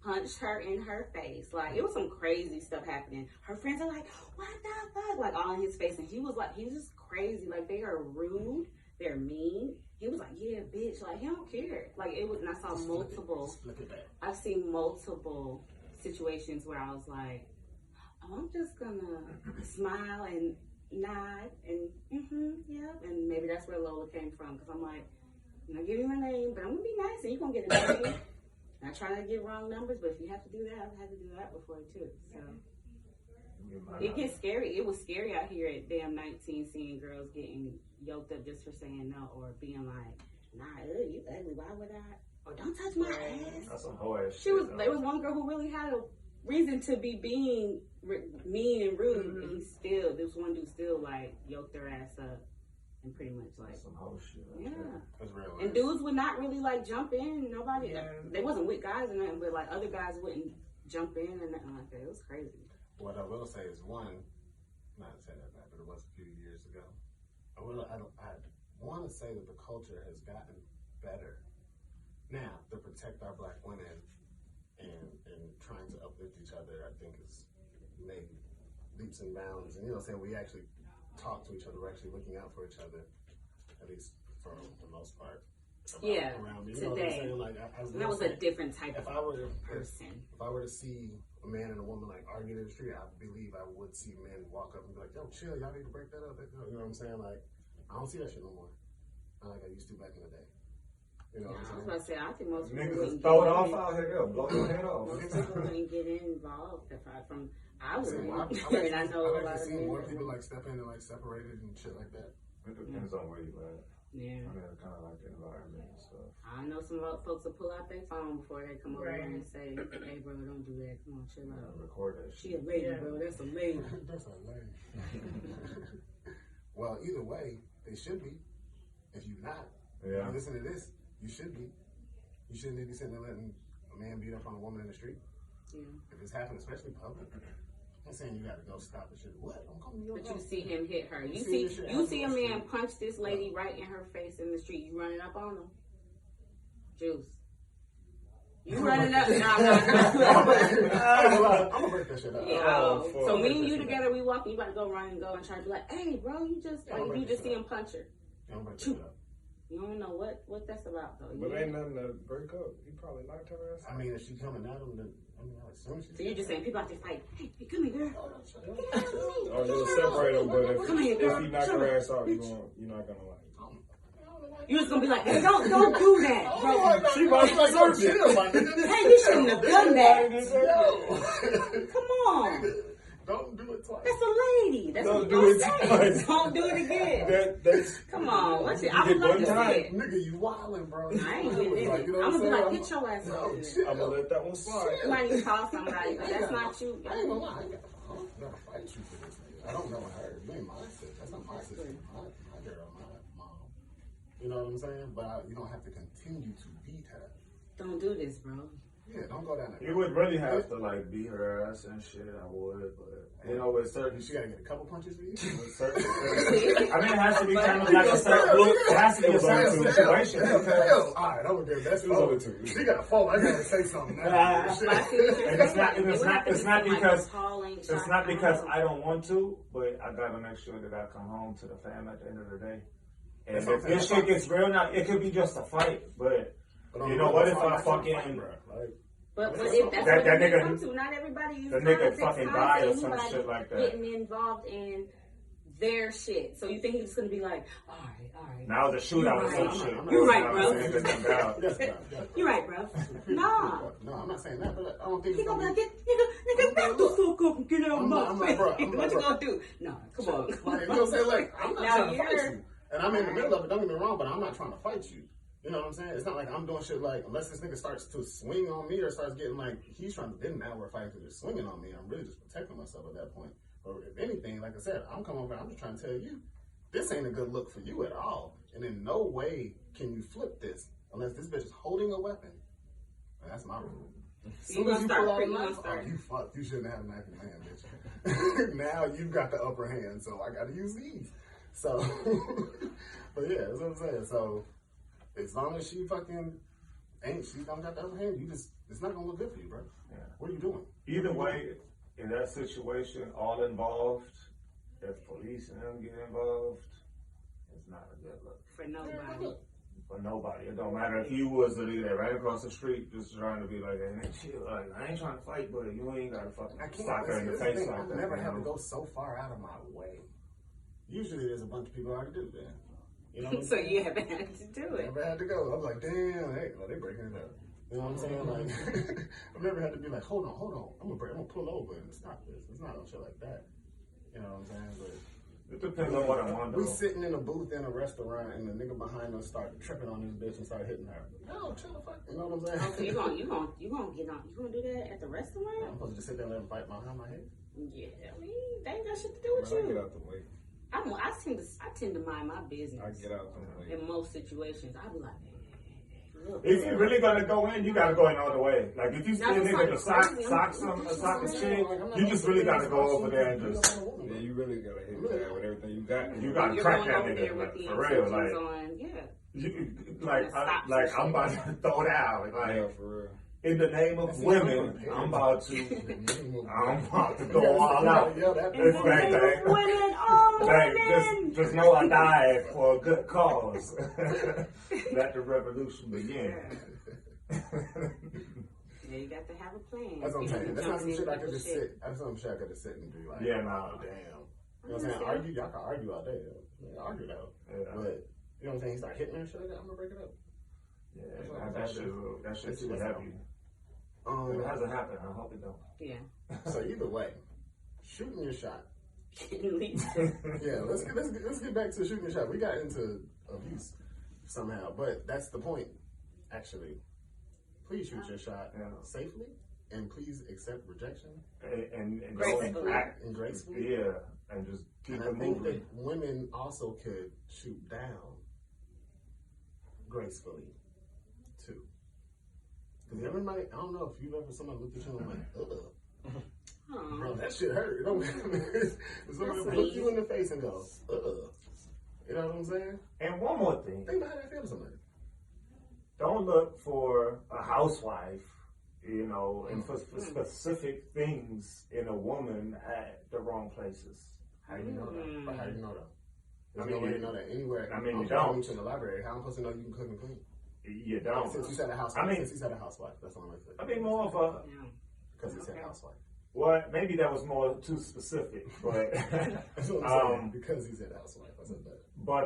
punched her in her face. Like, it was some crazy stuff happening. Her friends are like, what the fuck? Like, all in his face. And he was just crazy. Like, they are rude. They're mean. He was like, yeah, bitch. Like, he don't care. Like, it was, and I saw multiple. I've seen multiple situations where I was like, oh, I'm just gonna smile and nod and yeah. And maybe that's where Lola came from. Because I'm like, I'm not giving you my name, but I'm gonna be nice and you're gonna get a name. Not trying to get wrong numbers, but if you have to do that, I've had to do that before too. So it gets scary. It was scary out here at damn 19 seeing girls getting yoked up just for saying no or being like, nah, you ugly, why would I? Or don't touch my ass. That's some whole ass There was one girl who really had a reason to be being mean and rude, and this one dude still like yoked her ass up and pretty much like some whole shit. yeah. That's real. And dudes would not really like jump in. Nobody, Yeah. they wasn't with guys or nothing, but like other guys wouldn't jump in and nothing like that. It was crazy. What I will say is one, not to say that bad, but it was a few years ago. I want to say that the culture has gotten better now to protect our black women and trying to uplift each other. I think has made leaps and bounds, and saying we actually talk to each other. We're actually looking out for each other, at least for the most part. Around me. Today. What I'm saying? Like, that was a different type if of I were to, person. If I were to see a man and a woman like arguing in the street, I believe I would see men walk up and be like, "Yo, chill, y'all need to break that up." You know what I'm saying? Like, I don't see that shit no more. Not like I used to back in the day. You know what I'm I was saying? about to say, I think most people Niggas wouldn't throw it get off in- out here, blow your head off. most people wouldn't get involved if I See, wouldn't. well, And I know a I've lot actually of seen more men. people like step in and like separated and shit like that. It depends on where you at. Yeah. I mean, it's kind of like the environment and stuff. I know some folks will pull out their phone before they come over Right. here and say, hey, bro, don't do that. Come on, chill You out. gotta record that She shit. a lady, Yeah. bro. That's a lady. That's a lame. Well, either way, they should be. If you're not, Yeah. you listen to this, you should be. You shouldn't be sitting there letting a man beat up on a woman in the street. Yeah. If it's happening, especially public. I'm saying you gotta go stop the shit. What? I'm coming to your But you house. see him hit her. You See see, this shit you see a happen on the man punch this lady right in her face in the street. You running up on him, Juice. You running up? Nah, I'm gonna break that shit up. Yeah. Oh, fuck. So me and you together, we walking. You about to go run and go and try to be like, hey, bro, you just Yeah, like I'm if you breaking just shit see up. him punch her. Don't break that shit up. You don't know what that's about though. But You- ain't nothing to break up. He probably knocked her ass I out. mean, if she coming at him, then I assume she's. So you're just saying people out there fight. Hey, come here, girl. Or you'll separate them, but Come here, if girl. he knock Come her here. ass out, you're not gonna like. You're just gonna be like, hey, don't do that, bro. She might like, oh, chill, my nigga. Hey, you shouldn't have done that. Yo. Come on. Don't do it twice. That's a lady. That's Don't what do I'm it saying. twice. Don't do it again. That's Come on. What's it? You I would get love one to see time. it. Nigga, you wildin', bro. I ain't getting in Like, it. you know I'm what gonna be like, saying? get your ass No, out there. chill. I'm gonna let that one slide. You might need to call somebody, but that's not you. I ain't gonna lie. I'm gonna fight you for this nigga. I don't know her. You ain't my sister. That's not my sister. My girl, my mom. You know what I'm saying? But you don't have to continue to beat her. Don't do this, bro. Yeah, don't go down that. You would really have to like beat her ass and shit. I would, but you know, with certain She gotta get a couple punches for you. with certain I mean, it has to be kind of like a certain. It has to be a certain situation. All right, I'm gonna that's It was over two. She got a phone. I gotta say something now. But I see what you're And it's saying. not- It would have to it's be not somebody because- tall, ain't It's short, not because know. I don't want to, but I gotta make sure that I come home to the family at the end of the day. And That's if okay. this shit gets real, now it could be just a fight, but you know what? If I fucking But That's if that's that what it nigga- come to, not everybody is the trying nigga to take fucking sides die to or some anybody shit like that. getting involved in their shit. So you think he's just gonna be like, all right. Now the shootout or You're some right. shit. You're right, You know bro. what I'm saying? Just come down. Yes, You're right, bro. Nah. No, I'm not saying that, but I don't think He it's gonna be gonna like, nigga, back the fuck up and get out of I'm my not, face. bro. I'm What not, you bro. gonna do? Nah, come on. Like, you know what I'm saying? Like, I'm not Now trying to fight you're- you. And I'm in the middle of it, don't get me wrong, but I'm not trying to fight you. You know what I'm saying? It's not like I'm doing shit like, unless this nigga starts to swing on me or starts getting like, he's trying to, then now we're fighting because they're swinging on me. I'm really just protecting myself at that point. Or if anything, like I said, I'm coming over, I'm just trying to tell you, this ain't a good look for you at all. And in no way can you flip this unless this bitch is holding a weapon. And that's my rule. As soon as you pull out a knife, you fuck. You shouldn't have a knife in your hand, bitch. Now you got the upper hand, so I gotta use these. So, but yeah, that's what I'm saying. So, as long as she fucking she don't got the upper hand, it's not gonna look good for you, bro. Yeah. What are you doing? Either way, in that situation, all involved, if police and them get involved, it's not a good look. For nobody. For nobody. It don't matter if you was the leader right across the street just trying to be like, hey, man, chill. Like, I ain't trying to fight, but you ain't got to fucking I can't. sock her in the That's face thing. like I that. never you have to know? go so far out of my way. Usually, there's a bunch of people I already do that. You know what I'm So saying? you haven't had to do it. Never had to go. I was like, damn, hey, they breaking it up. You know what I'm saying? Like, I've never had to be like, hold on. I'm gonna pull over and stop this. It's not no shit like that. You know what I'm saying? But It depends on what I'm on, we though. sitting in a booth in a restaurant and the nigga behind us started tripping on this bitch and started hitting her. No, chill the fuck. You know what I'm saying? So you gonna get on? You gonna do that at the I'm restaurant? supposed to just sit there and let him fight behind my head. Yeah, I mean, they ain't got shit to do with I get you. out the way. I tend to mind my business. I get out the way. In most situations, I'll be like, look, If you're really gonna go in, you gotta go in all the way. Like if you see a Now, nigga to somebody sock crazy, his shit, you just really gotta go over there and just. Yeah, you really gotta hit that with everything you got. You you're gotta crack going that over there nigga, with like, the for real. intentions Like, on, yeah. you, Stop some I'm about to throw down. Like, Yeah, for real. in the name of women, I'm about to go all out. This thing, Women, all Like, women. just know I died for a good cause. Let the revolution begin. Yeah, you got to have a plan. That's what I'm You know, saying. That's not some jumping shit I in could with just shit. sit. That's some shit I could just sit and be like, Yeah, nah. oh, damn. You know what I'm saying? Argue, y'all can argue all day. Yeah, argue though. Yeah. But you know what I'm saying? He start hitting me and shit like that. I'm gonna break it up. Yeah, that shit's too heavy. If it hasn't happened, I hope it don't. Yeah. So either way, shooting your shot. Elite. Yeah, let's get back to shooting your shot. We got into abuse somehow, but that's the point. Actually, please shoot your shot safely, and please accept rejection And Gracefully. and gracefully. Yeah, and just keep And I it think moving. that women also could shoot down gracefully too. Because everybody, I don't know if you've ever somebody looked at you and like, ugh. Bro, that shit hurt. It don't somebody look you in the face and go, ugh. You know what I'm saying? And one more thing. Think about how that feels to somebody. Don't look for a housewife, you know, and for specific things in a woman at the wrong places. How do you know that? But how do you know that? There's I mean, no way to know that anywhere. I mean, you I'm don't. meet you in the library. How am I supposed to know you can cook and clean? You don't. Since you said a housewife. I mean- since you said a housewife. That's the only thing. I mean, more of a, Because he said housewife. well, maybe that was more too specific, but, That's what I'm saying. Because he said housewife. I said that. but,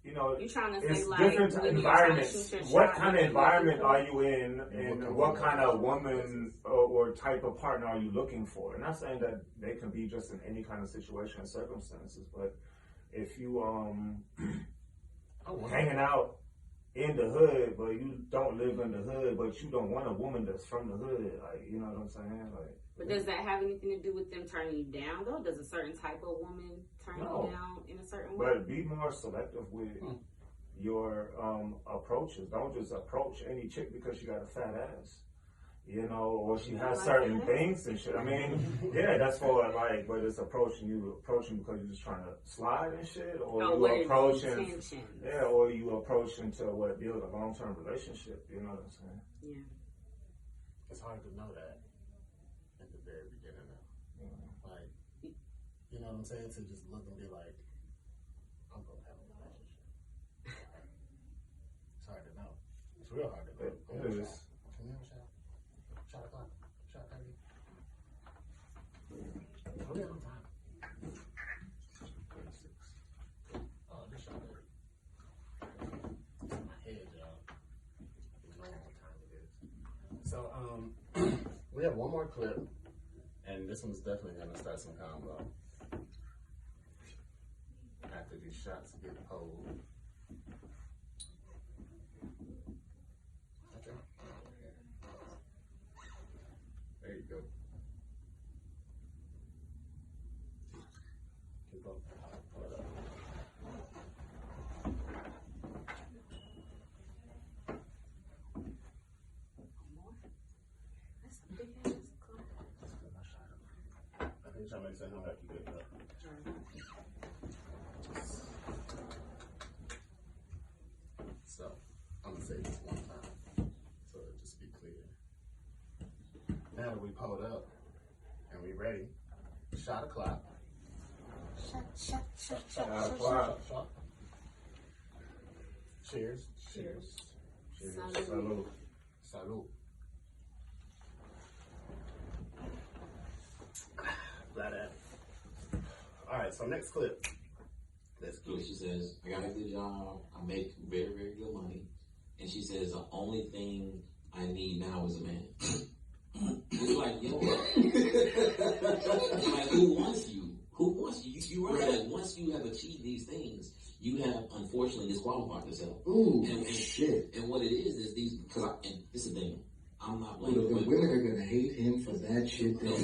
you know, You trying to say it's like different when you're environments. trying to shoot your What shot, kind of you environment looking are you in, and what kind of woman or type of partner are you looking for? I'm not saying that they can be just in any kind of situation and circumstances, but if you hanging out in the hood, but you don't live in the hood, but you don't want a woman that's from the hood, like, you know what I'm saying? Like, But does that have anything to do with them turning you down, though? Does a certain type of woman turn No. you down in a certain way? but be more selective with your approaches. Don't just approach any chick because she got a fat ass, you know, or she has certain things and shit. I mean, yeah, that's for like, but it's approaching because you're just trying to slide and shit, or you approaching, yeah, or you approaching to what build a long-term relationship. You know what I'm saying? Yeah. It's hard to know that at the very beginning though. Like, you know what I'm saying? To just look and be like, I'm gonna have a relationship. It's hard to know. It's real hard to know. It is. Can we have a shot? Shot o'clock. Shot 30. We have time. 36. Oh, this shot 30. It's in my head, y'all. We know what time it is. So, we have one more clip, and this one's definitely gonna start some combo. After these shots get pulled. Okay. There you go. Keep up. Pull it up. That's a big ass clock. I think y'all make sense how that you get up. So, I'm gonna say this one time, so it'll just be clear. Now that we pulled up and we ready, shot o'clock. Shot o'clock. Cheers. Cheers. Cheers. Salud. Salud. Glad that. All right, so next clip. Let's So she says, I got a good job. I make very, very good money. And she says, the only thing I need now is a man. It's like, yo, like, who wants you? Who wants you? You realize once you have achieved these things, you have unfortunately disqualified yourself. Ooh, and shit. And what it is these, and this is the thing, I'm not Well, blaming the women are gonna hate him for that shit. They're gonna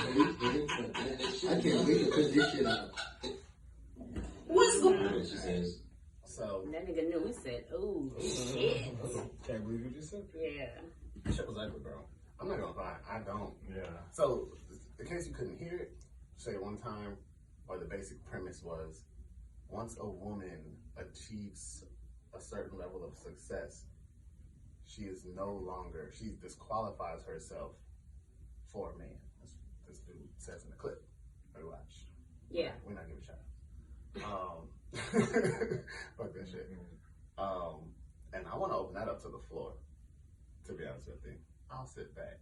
hate him for that. I can't wait to put this shit out. What's going on? She says, So That nigga knew. He said, "Ooh, shit." Can't believe you just said that. Yeah. shit was ugly, bro. I'm not gonna lie, I don't. Yeah. So, in case you couldn't hear it, say it one time, or the basic premise was, once a woman achieves a certain level of success, she is no longer, she disqualifies herself for a man. That's what this dude says in the clip. Everybody watch. Yeah. We're not giving a shout. Fuck that shit. And I want to open that up to the floor. To be honest with you, I'll sit back.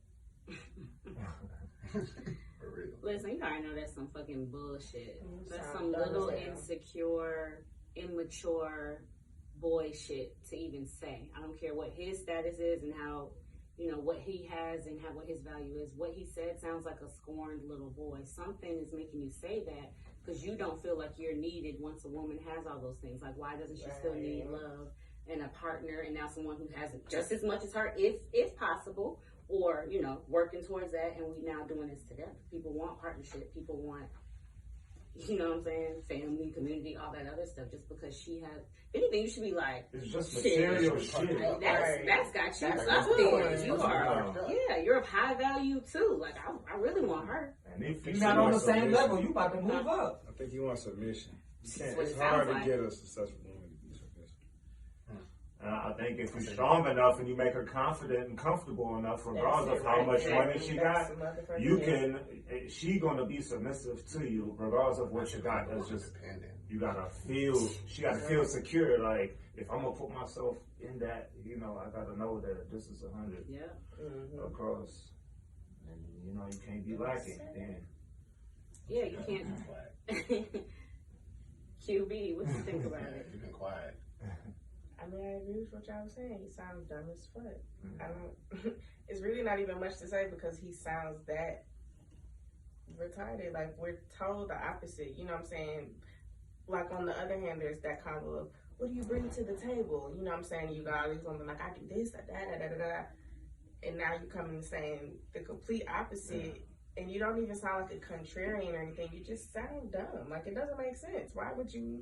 For real. Listen, you already know that's some fucking bullshit. That's Sound some dumb little as hell. insecure, immature boy shit to even say. I don't care what his status is and how, you know, what he has and what his value is. What he said sounds like a scorned little boy. Something is making you say that because you don't feel like you're needed once a woman has all those things. Like, why doesn't she still need love and a partner and now someone who has just as much as her, if possible, or, you know, working towards that, and we now doing this together. People want partnership. People want, you know what I'm saying, family, community, all that other stuff. Just because she has, if anything, you should be like, It's just shit. material shit. Like, that's got you That's up good. there. You are, yeah, you're of high value too. Like, I really want her. And if You're you not on the same submission. level, you about to move up. I think he wants submission. You can't, That's what it's it hard sounds to like. get a successful woman to be submissive. I think if you're strong enough and you make her confident and comfortable enough, regardless of how much money she got, you can. She gonna be submissive to you, regardless of what you got. That's just you gotta feel. She gotta feel secure. Like, if I'm gonna put myself in that, you know, I gotta know that this is 100 Yeah. across, and you know you can't be lacking. Then Yeah, you can't. QB, what you think about it? You've been quiet. I mean, I agree with what y'all was saying. He sounds dumb as fuck. I don't. It's really not even much to say because he sounds that retarded. Like, we're told the opposite. You know what I'm saying? Like, on the other hand, there's that combo of, what do you bring to the table? You know what I'm saying? You got all these women like, I do this, da da da da da. And now you come in saying the complete opposite. And you don't even sound like a contrarian or anything. You just sound dumb. Like, it doesn't make sense. Why would you?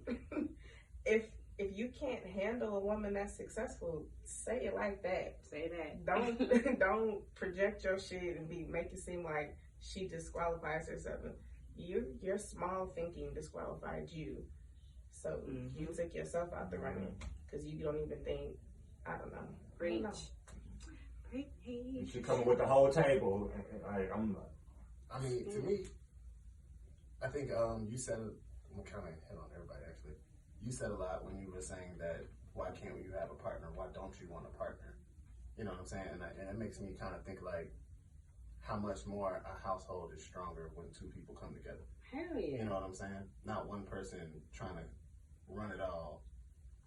if you can't handle a woman that's successful, say it like that. Say that. Don't project your shit and make it seem like she disqualifies herself. Your small thinking disqualified you. So you took yourself out the running because you don't even think. I don't know. Preach. She coming with the whole table. Like, I mean, to me, I think you said it. I'm kind of hit on everybody actually. You said a lot when you were saying that why can't you have a partner? Why don't you want a partner? You know what I'm saying? And it makes me kind of think like how much more a household is stronger when two people come together. Hell yeah. You know what I'm saying? Not one person trying to run it all.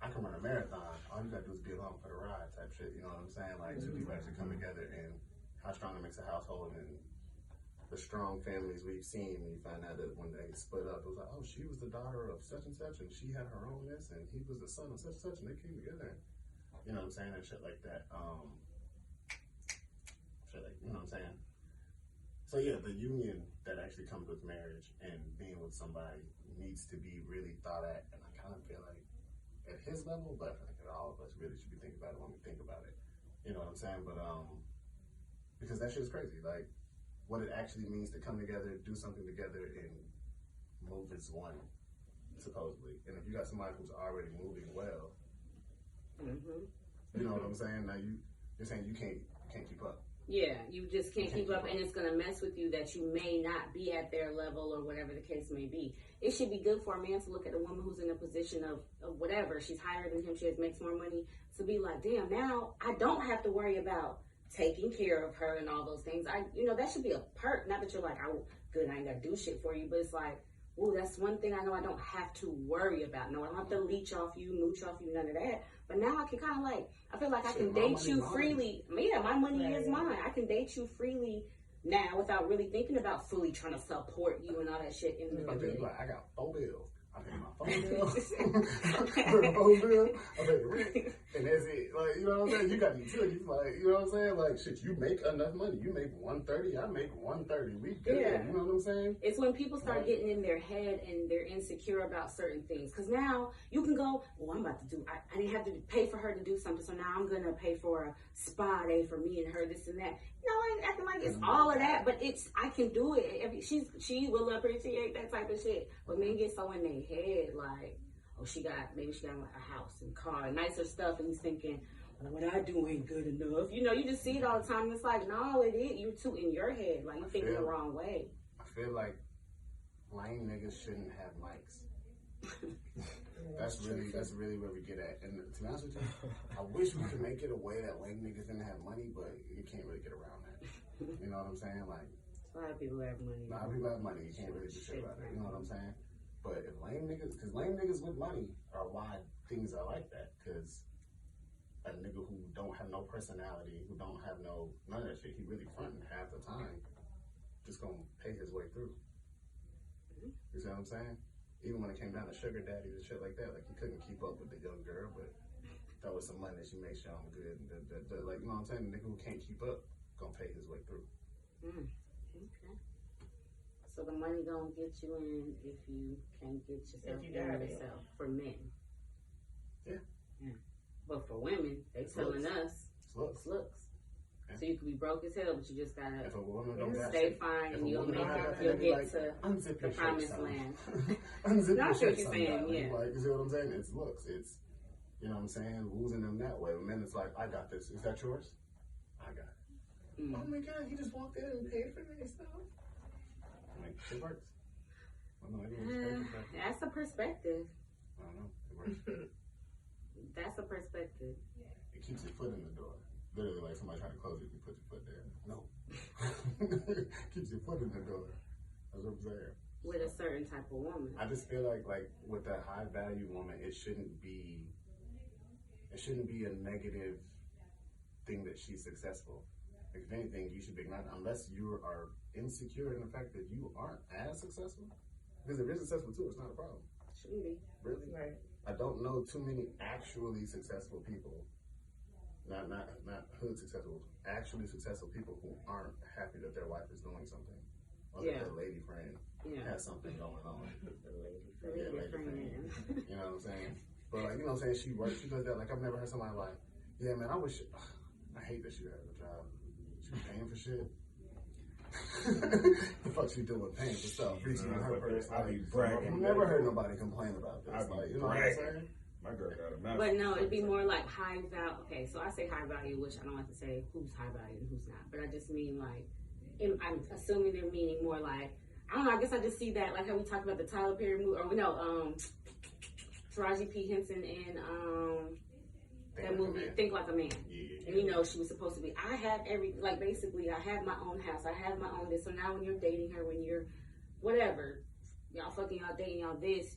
I can run a marathon. All you gotta do is be along for the ride type shit. You know what I'm saying? Like two people actually come together and how strong it makes a household and the strong families we've seen when you find out that when they split up, it was like, oh, she was the daughter of such and such and she had her own this and he was the son of such and such and they came together. You know what I'm saying? And shit like that. You know what I'm saying? So yeah, the union that actually comes with marriage and being with somebody needs to be really thought at, and I kind of feel like at his level, but I think all of us really should be thinking about it when we think about it. You know what I'm saying? But because that shit is crazy. Like what it actually means to come together, do something together, and move as one, supposedly. And if you got somebody who's already moving well, you know what I'm saying? Now you're saying you can't keep up. Yeah, you just can't keep up, and it's going to mess with you that you may not be at their level or whatever the case may be. It should be good for a man to look at a woman who's in a position of whatever. She's higher than him. She makes more money. To be like, damn, now I don't have to worry about taking care of her and all those things. That should be a perk. Not that you're like, good, I ain't got to do shit for you, but it's like, ooh, that's one thing I know I don't have to worry about. No, I don't have to leech off you, mooch off you, none of that. But now I can kind of I feel like I can date you freely. Yeah, my money is mine. I can date you freely now without really thinking about fully trying to support you and all that shit in the beginning. Like, I got 4 bills. I pay my phone bill. I pay the rent. And that's it. Like, you know what I'm saying? You got utilities. Like, you know what I'm saying? Like, shit, you make enough money. You make $130. I make $130. We good. Yeah. You know what I'm saying? It's when people start getting in their head and they're insecure about certain things. Because now you can go, I'm about to do, I didn't have to pay for her to do something. So now I'm going to pay for a spa day for me and her, this and that. No, I ain't acting like it's all of that, but I can do it. She will appreciate that type of shit. But men get so in their head, like, maybe she got a house and car and nicer stuff, and he's thinking, well, what I do ain't good enough. You just see it all the time. And it's like, no, it is. You're too in your head. Like, you're thinking the wrong way. I feel like lame niggas shouldn't have mics. That's really where we get at. And to be honest with you, I wish we could make it a way that lame niggas didn't have money, but you can't really get around that. You know what I'm saying? Like, a lot of people have money. A lot of people have money. You can't really do shit about it. You know what I'm saying? But if lame niggas with money are why things are like that. Because a nigga who don't have no personality, who don't have none of that shit, he really fronting half the time, just gonna pay his way through. You see what I'm saying? Even when it came down to sugar daddies and shit like that, like he couldn't keep up with the young girl, but that was some money that she made sure I'm good. Like, you know what I'm saying? The nigga who can't keep up gonna pay his way through. Okay. So the money gonna get you in if you can't get yourself in yourself for men. Yeah. But for women, they telling us it's looks. Yeah. So you could be broke as hell, but you just gotta stay fine and you'll get to the promised land. Unzip your shit. What you're saying, yeah. Like, you see what I'm saying? It's looks. It's, you know what I'm saying, losing them that way. Men, it's like, I got this. Is that yours? I got it. Oh my God, you just walked in and paid for this stuff. Like, it works. That's a perspective. I don't know. It works. That's a perspective. It keeps your foot in the door. Literally, like somebody trying to close it, you put your foot there. No. Keeps your foot in the door. That's what I'm saying. With a certain type of woman. I just feel like with that high value woman, it shouldn't be a negative thing that she's successful. If anything, you should be not, unless you are insecure in the fact that you aren't as successful. Because if you're successful too, it's not a problem. Shouldn't be. Really? Right. I don't know too many actually successful people. Not hood successful, actually successful people who aren't happy that their wife is doing something. Or that their lady friend has something going on. The lady friend. You know what I'm saying? But like, you know what I'm saying? She works, she does that. Like, I've never heard somebody like, yeah, man, I hate that she has a job. She's paying for shit. The fuck she doing paying for stuff? Reaching in her purse. I be bragging. I've never heard nobody complain about this. I be Like, you know what I'm bragging. saying? My girl got a mouth. But no, it'd be more like high value. Okay, so I say high value, which I don't like to say who's high value and who's not. But I just mean like, I'm assuming they're meaning more like, I don't know, I guess I just see that, like how we talked about the Tyler Perry movie, or Taraji P. Henson in that movie, Think Like a Man. Yeah. And you know, she was supposed to be, I have basically, I have my own house, I have my own this. So now when you're dating her, when you're whatever, y'all fucking, y'all dating, y'all this,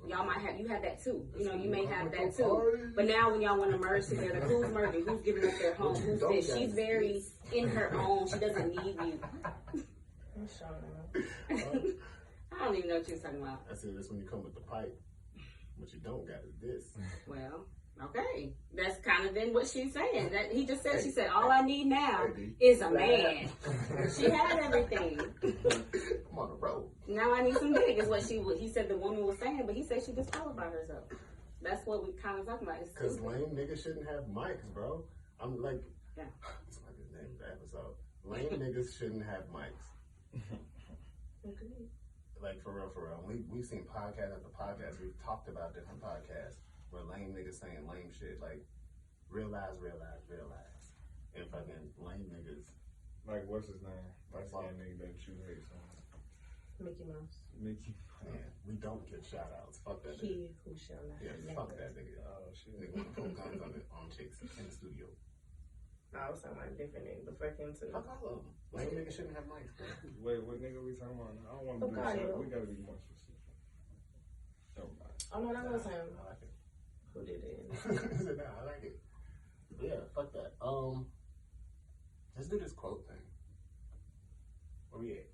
y'all might have, you have that too. You know, you may have that too. But now when y'all want to merge together, who's merging? Who's giving up their home? Who's this? She's very in her own. She doesn't need you. I'm showing I don't even know what you're talking about. I said this when you come with the pipe. What you don't got is this. Well, okay. That's kind of then what she's saying. That he just said, she said, all I need now Baby. is a man. She had everything. I'm on the road. Now I need some dick is what he said the woman was saying, but he said she disqualified herself. That's what we kind of talking about. Because lame niggas shouldn't have mics, bro. I'm like, yeah. That's like the name of the episode. Lame niggas shouldn't have mics. Like, for real, for real. We've seen podcast after podcast. We've talked about different podcasts where lame niggas saying lame shit. Like, realize. And fucking lame niggas. Like, what's his name? Light skinned nigga that you hate so much. Mickey Mouse. Mickey. Man, we don't get shout outs. Fuck that nigga. He who shall not. Yeah, fuck that nigga. Oh, shit. Nigga wanna pull guns on chicks in the studio. I was talking about a different nigga, but fuck him too. Fuck all of them. Lame niggas shouldn't have mics, bro. Wait, what nigga we talking about? I don't want to do Okay. this. We gotta be more specific. Never mind. Oh no, that was him. I like it. Who did it? Nah, I like it. But yeah, fuck that. Let's do this quote thing. Where we at?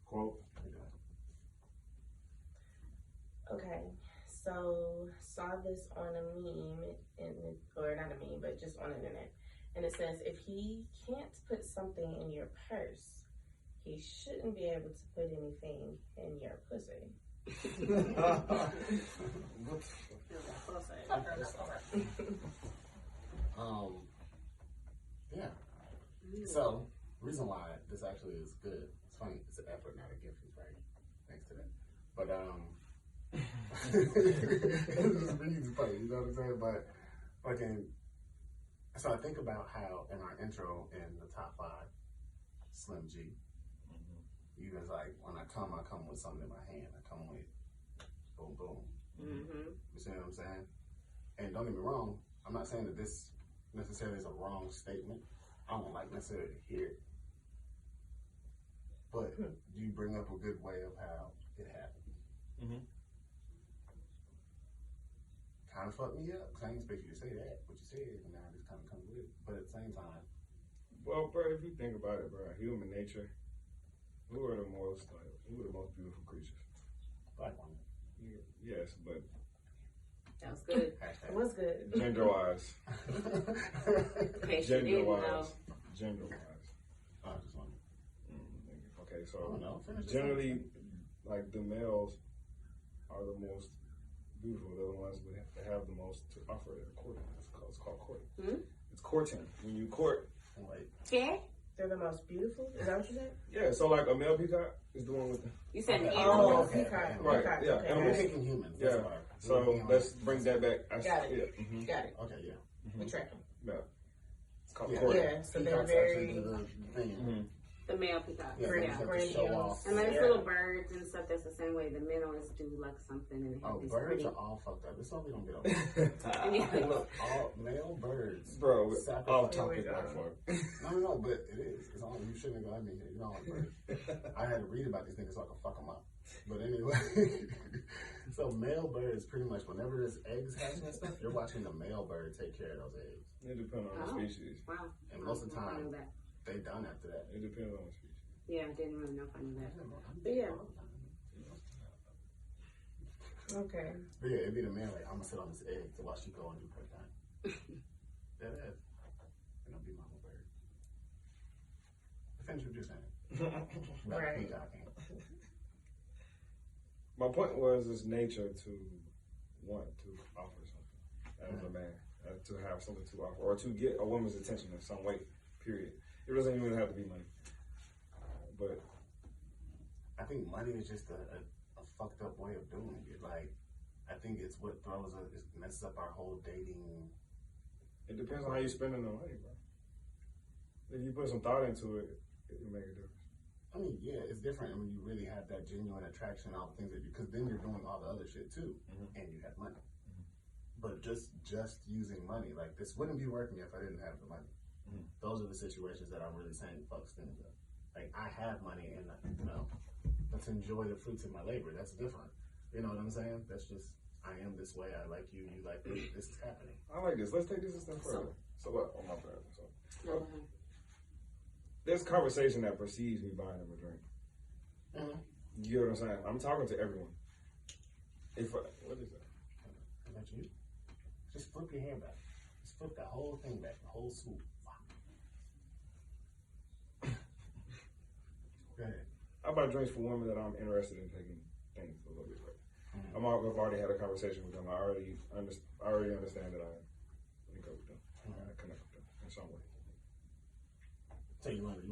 Quote. Okay, so saw this on a meme, or not a meme, but just on the internet. And it says, if he can't put something in your purse, he shouldn't be able to put anything in your pussy. Yeah. So, reason why this actually is good, it's funny, it's an effort, not a gift, right? Thanks to that. But, it's really funny, you know what I'm saying? But, fucking, so I think about how in our intro in the top 5, Slim G, you was like, when I come with something in my hand. I come with boom, boom. Mm-hmm. You see what I'm saying? And don't get me wrong, I'm not saying that this necessarily is a wrong statement. I don't like necessarily to hear it. But you bring up a good way of how it happened. Mm-hmm. Kind of fucked me up, because I didn't expect you to say that, but you said it, and now I just kind of come with it. But at the same time, Well, bro, if you think about it, bro, human nature, who are the most beautiful creatures? black woman. Yes, but That was good. It was good. gender-wise. Okay, she didn't know. Gender-wise. I just wondered. Okay, I don't know. so Finish this generally, like the males are the most beautiful. They're the ones that have the most to offer at courting. It's called courting. Hmm? It's courting. When you court, Wait. Yeah? They're the most beautiful? Is that what you said? yeah. So like a male peacock is the one with the You said Okay. animals. Oh, okay. peacock. Right, Peacock, yeah, okay. We're animals. picking humans. That's yeah. why. So let's bring that back. Got it. Yeah. Mm-hmm. Got it. Okay, yeah. We tracking. Yeah. It's called Yeah. courting. Yeah, so they're Peacocks very... actually do the thing. Mm-hmm. The male peacock. Yeah, Pretty they just have to pretty show animals. off. And there's Yeah. little birds and stuff that's the same way. The men always do like something and they have Oh, these birds pretty. are all fucked up. It's something we don't get over. Look, all male birds. Bro, sacrifice- off topic Here we like fuck. No, but it is. It's all you shouldn't have got me here. You don't like birds. I had to read about these niggas so I could fuck them up. But anyway, so male birds pretty much whenever there's eggs hatching and stuff, you're watching the male bird take care of those eggs. It depends on the Oh. species. Wow. And most of the I time, knew that. they done after that. It depends on the species. Yeah, I didn't really know if I knew that. But yeah. Okay. But yeah, it'd be the man like, I'm gonna sit on this egg to watch you go and do her thing. That is. And I'll be my little bird. Finish what you're saying. About Right. peacocking. My point was this nature to want to offer something as a man, to have something to offer, or to get a woman's attention in some way, period. It doesn't even have to be money. But I think money is just a fucked up way of doing it. Like, I think it's what it messes up our whole dating. it depends on how you're spending the money, bro. If you put some thought into it, it'll make a difference. I mean, yeah, it's different when you really have that genuine attraction, all the things that because then you're doing all the other shit too, and you have money. But just using money, like this wouldn't be working if I didn't have the money. Those are the situations that I'm really saying fucks things up. Like I have money and let's enjoy the fruits of my labor. That's different. You know what I'm saying? That's just I am this way. I like you. You like me. This is happening. I like this. Let's take this a step further. So what? Oh my bad. So, there's conversation that precedes me buying them a drink. You get what I'm saying? I'm talking to everyone. What is that? How about you? Just flip your hair back. Just flip that whole thing back. The whole swoop. Go ahead. I buy drinks for women that I'm interested in taking things a little bit further. I've already had a conversation with them. I already understand that I link up with them. I connect with them in some way. So you want to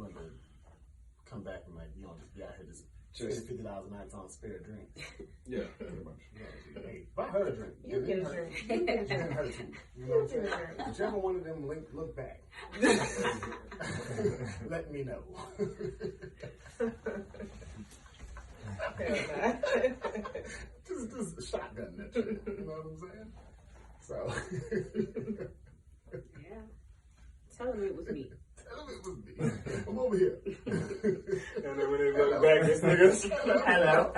come back and like you don't just be out here just spending $50 a night on a spare drink. Yeah, pretty much. Hey, buy her a drink. You get a drink. You get a drink her too. You know what I'm saying? Whichever one of them look back. Let me know. just shotgun that shit. You know what I'm saying? So Yeah. Tell him it was me. Tell him it was me. I'm over here. And then when they look back, this niggas. Hello.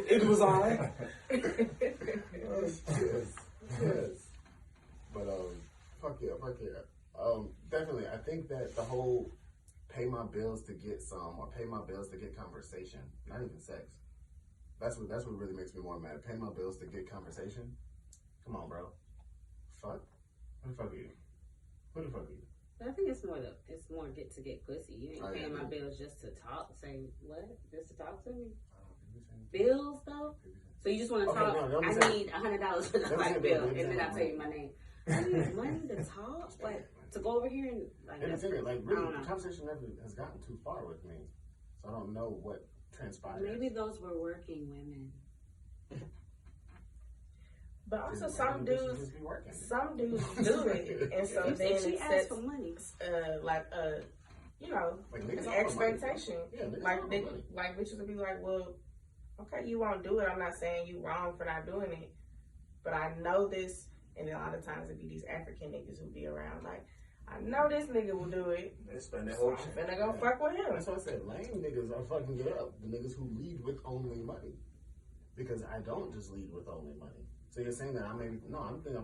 It was I. Yes. But fuck yeah. Definitely, I think that the whole pay my bills to get some or pay my bills to get conversation, not even sex. That's what really makes me more mad. Pay my bills to get conversation. Come on, bro. Fuck. Who the fuck are you? Who the fuck are you? I think it's more get pussy. You ain't paying my bills just to talk. Say what? Just to talk to me? Bills though? So you just want to talk? No, I need $100 for the light bill, and then I tell you my name. I need money to talk, like to go over here and like. And really, the conversation never has gotten too far with me, so I don't know what transpired. Maybe those were working women. But also some dudes do it, and so then she it asks sets for money, an expectation. Like bitches will be like, well, okay, you won't do it. I'm not saying you wrong for not doing it, but I know this, and a lot of times it be these African niggas who be around. Like, I know this nigga will do it. They spend their so whole I'm finna go fuck with him. That's why I said lame niggas are fucking it up. The niggas who lead with only money, because I don't just lead with only money. So you're saying that I'm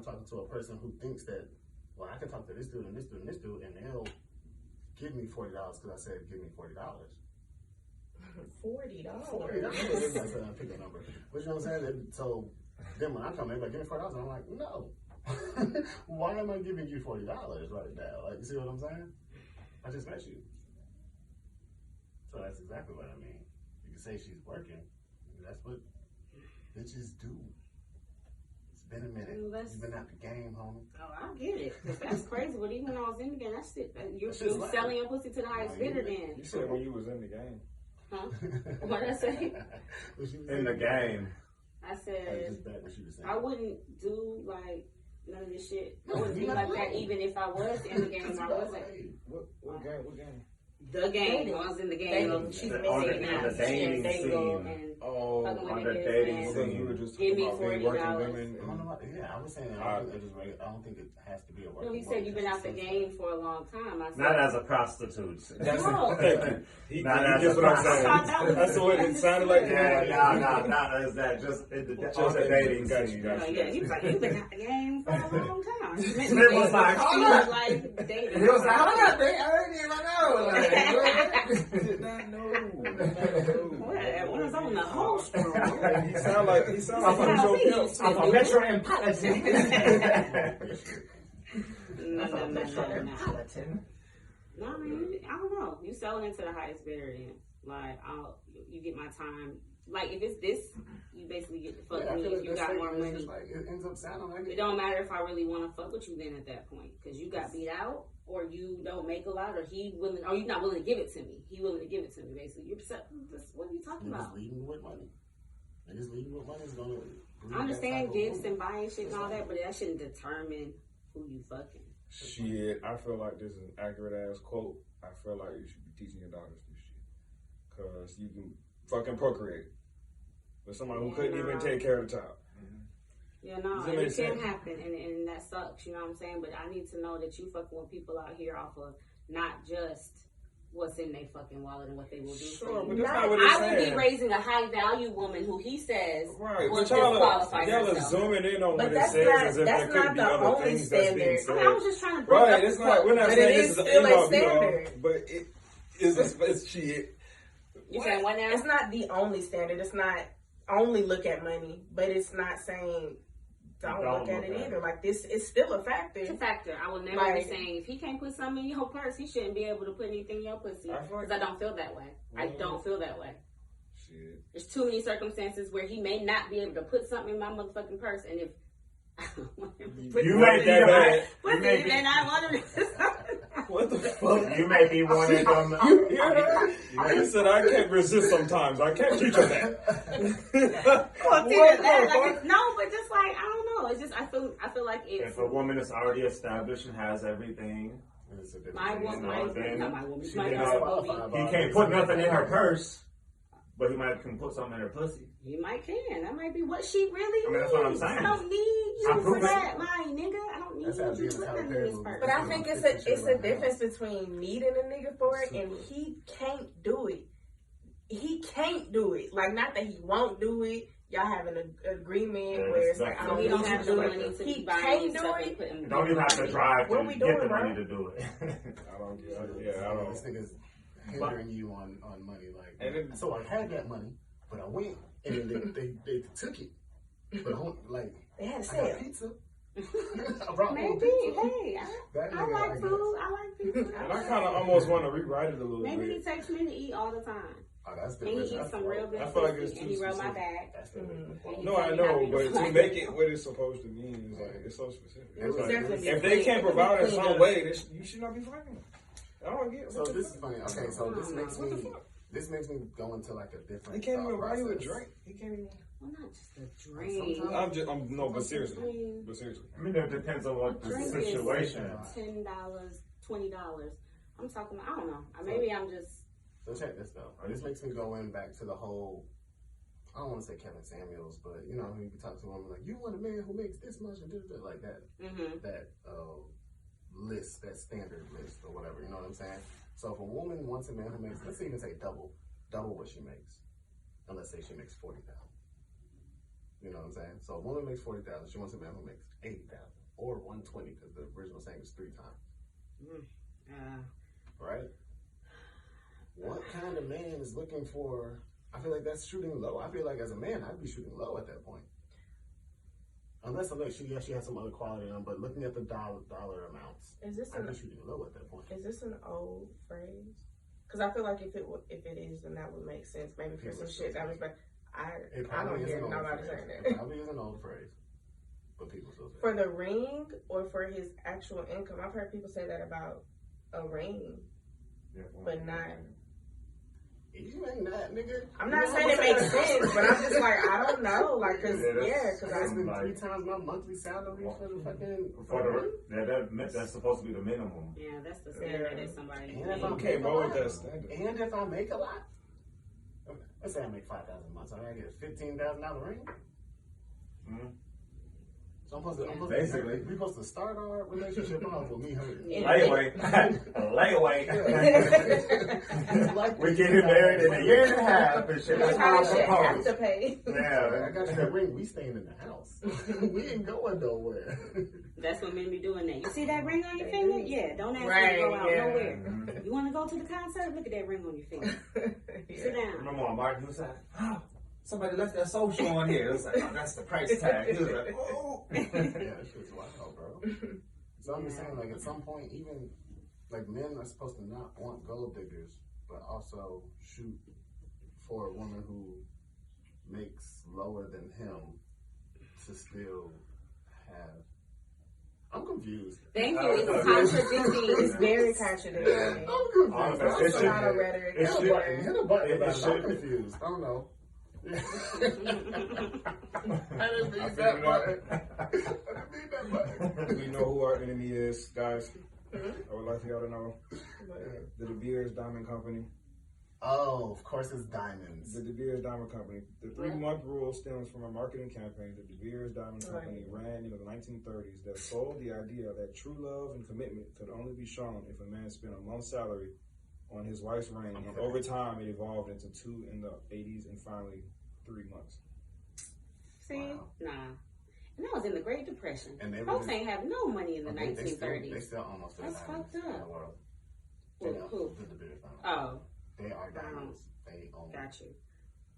talking to a person who thinks that, well, I can talk to this dude and this dude and this dude, and they'll give me $40 because I said give me $40. $40. I pick a number. But you know what I'm saying? So then when I come in, like, give me $40, I'm like, no. Why am I giving you $40 right now? Like, you see what I'm saying? I just met you. So that's exactly what I mean. You can say she's working. That's what bitches do. Been a minute. You've been out the game, homie. Oh, I get it. That's crazy. But even when I was in the game, that's it. You're selling your pussy to the highest bidder then. You said when you was in the game. Huh? What did I say? In the game. I said I wouldn't do like none of this shit. I wouldn't be like that even if I was in the game. I wasn't. What game? The game. I was in the game. She's missing now. The dating scene. On the dating scene. You were just give me $40. I was saying I don't think it has to be a work. No, he said you've been out the game for a long time. I said, not as a prostitute. No. Not as a prostitute. That's what it sounded like. Not as that. Just on the dating scene. Yeah, he was like, you've been out the game for a long time. Smith was like, hold up. Like dating. He was like, hold up, I didn't even know. Did not know. What was on the host room? He sound like I'm from Metropolitan. No, I mean, I don't know. You selling it to the highest bidder then. Like, you get my time Like if it's this, you basically get to fuck Yeah, I me feel if like you got more money. just like, it ends up sounding like It don't matter if I really want to fuck with you then at that point, because you got beat out, or you don't make a lot, or he willing, or you not willing to give it to me. He willing to give it to me, basically. You're upset. What are you talking Niggas about? leading with money. Niggas leading with money is gonna. I understand gifts and buying shit and all that, but that shouldn't determine who you fucking. Shit, I feel like this is an accurate ass quote. I feel like you should be teaching your daughters this shit, cause you can fucking procreate with somebody who couldn't even take care of the child. Yeah, no, Does it and make it can sense? happen, and that sucks, you know what I'm saying? But I need to know that you fucking with people out here off of not just what's in their fucking wallet and what they will do Sure, for but you. that's not what it's I would saying. be raising a high value woman who he says Right, will but y'all disqualify are herself. zooming in on But what it that's says not- as if that's there could not be the other only things that's standard. being I said. mean, I was just trying to bring Right, up it's the not. We're not But saying it this is is still a end all, be all, standard. but it is. It's shit. You saying what now? It's not the only standard. It's not only look at money, but it's not saying don't look at it either. Like this, it's still a factor. It's a factor. I will never Like- be saying if he can't put something in your purse, he shouldn't be able to put anything in your pussy. I feel like- Because I don't feel that way. I don't feel that way. Shit. There's too many circumstances where he may not be able to put something in my motherfucking purse, and if You may be that bad. You pussy, may be- then I want to. What the fuck? You may be one of them. You hear that? I said I can't resist sometimes. I can't teach her that. Well, see, What that, the like, fuck? no, but just like I don't know. It's just I feel like it's If a woman is already established and has everything, It's a different my thing. woman, then not my woman, She my did daughter not will be. qualify. he can't put nothing in her purse, but he might can put something in her pussy. You might can. That might be what she really I mean, needs. that's what I'm saying. I don't need you I'm for proving- that, my nigga. I don't need That's how you being to put a nothing in Tyler this Perry purse. But I think it's a difference between needing a nigga for it and he can't do it. He can't do it. Like, not that he won't do it. Y'all have an agreement Yeah, where it's like, I so don't we need don't you have to the do money it. to He be buying can't you do stuff and it. putting. You don't even have to drive What to we get doing, the bro? money to do it. I don't get it. Yeah, I This don't. nigga's hindering you on money. Like, And it- so I had that money, but I went and then they took it. But like, They had a I got sale. pizza. I brought more Maybe, pizza. hey, That I nigga, like guess. food. I like pizza. And I kind of almost want to rewrite it a little Maybe he bit. takes me to eat all the time. Oh, that's And he different. eats That's some real good I feel like pussy, it's and he too rub my specific. back. That's different. And No, I he know, happy but to like- make it what it's supposed to mean is like it's so specific. It It's was like, definitely if clean. they can't It could be provide in cleaned some up. way, you should not be fucking them. I don't get. So What the this is fuck? funny. Okay, so this makes What the me fuck? go into like a different. He can't even thought buy you a process. drink. He can't even. Well, not just a drink. Sometimes- No, but seriously, I mean, it depends on what the Drink situation is is. $10, $20. I'm talking. I don't know. Maybe I'm just. So check this though. This makes me go in back to the whole. I don't want to say Kevin Samuels, but you know, you can talk to a woman like, you want a man who makes this much and this, like that. Mm-hmm. That list, that standard list or whatever. You know what I'm saying? So if a woman wants a man who makes, let's even say double what she makes, and let's say she makes 40,000. You know what I'm saying? So a woman makes 40,000. She wants a man who makes 80,000 or 120 because the original saying is 3 times. Right? What kind of man is looking for? I feel like that's shooting low. I feel like as a man, I'd be shooting low at that point. Unless she has some other quality on, but looking at the dollar amounts, Is this I'd be shooting low at that point. Is this an old phrase? Because I feel like if it is, then that would make sense. Maybe for some shit that was, but I don't hear nobody saying It that. probably is an old phrase, but people still say For the ring or for his actual income, I've heard people say that about a ring, but not. You ain't that, nigga. I'm not saying it makes sense, but I'm just like, I don't know, like, cause I I spend like- 3 times my monthly salary for the fucking. That's supposed to be the minimum. Yeah, that's the standard that somebody. And if I You make can't a go with lot, that standard. and if I make a lot, let's say I make 5,000 a month, so I get a $15,000 ring. Mhm. So I'm supposed to, Basically. we supposed to start our relationship off with me hurting. Layaway. Layaway. Like We get him married in a year and a half and shit. That's how I should have propose. to pay. I Yeah. got you that ring. We staying in the house. We ain't going nowhere. That's what men be doing that. You see that ring on your finger? Yeah, don't ask me Right, to go out yeah. nowhere. You want to go to the concert? Look at that ring on your finger. Sit down. Remember when Martin was like, oh, somebody left their social on here. It was like, oh, that's the price tag. He was like, oh. Yeah, that shit's wild, bro. So I'm just saying, like, at some point, even, like, men are supposed to not want gold diggers, but also shoot for a woman who makes lower than him to still have? I'm confused. Thank you. It's contradicting. It's very contradictory. I'm confused. There's a lot of rhetoric. Hit a button. Hit a button. It about it. should. I'm confused. I don't know. I didn't I need that figured button. I didn't need that button. We know who our enemy is, guys. I would like for y'all to know the De Beers Diamond Company. Oh, of course it's diamonds. The De Beers Diamond Company. The 3-month rule stems from a marketing campaign that De Beers Diamond Company ran in the 1930s that sold the idea that true love and commitment could only be shown if a man spent a month's salary on his wife's ring, and over time it evolved into 2 in the 80s and finally 3 months. See? Wow. Nah. And that was in the Great Depression. And they Folks ain't have no money in the They 1930s. still almost That's fucked in up. the world. Who? The Beers Diamond. Oh, They are diamonds. They own. got you.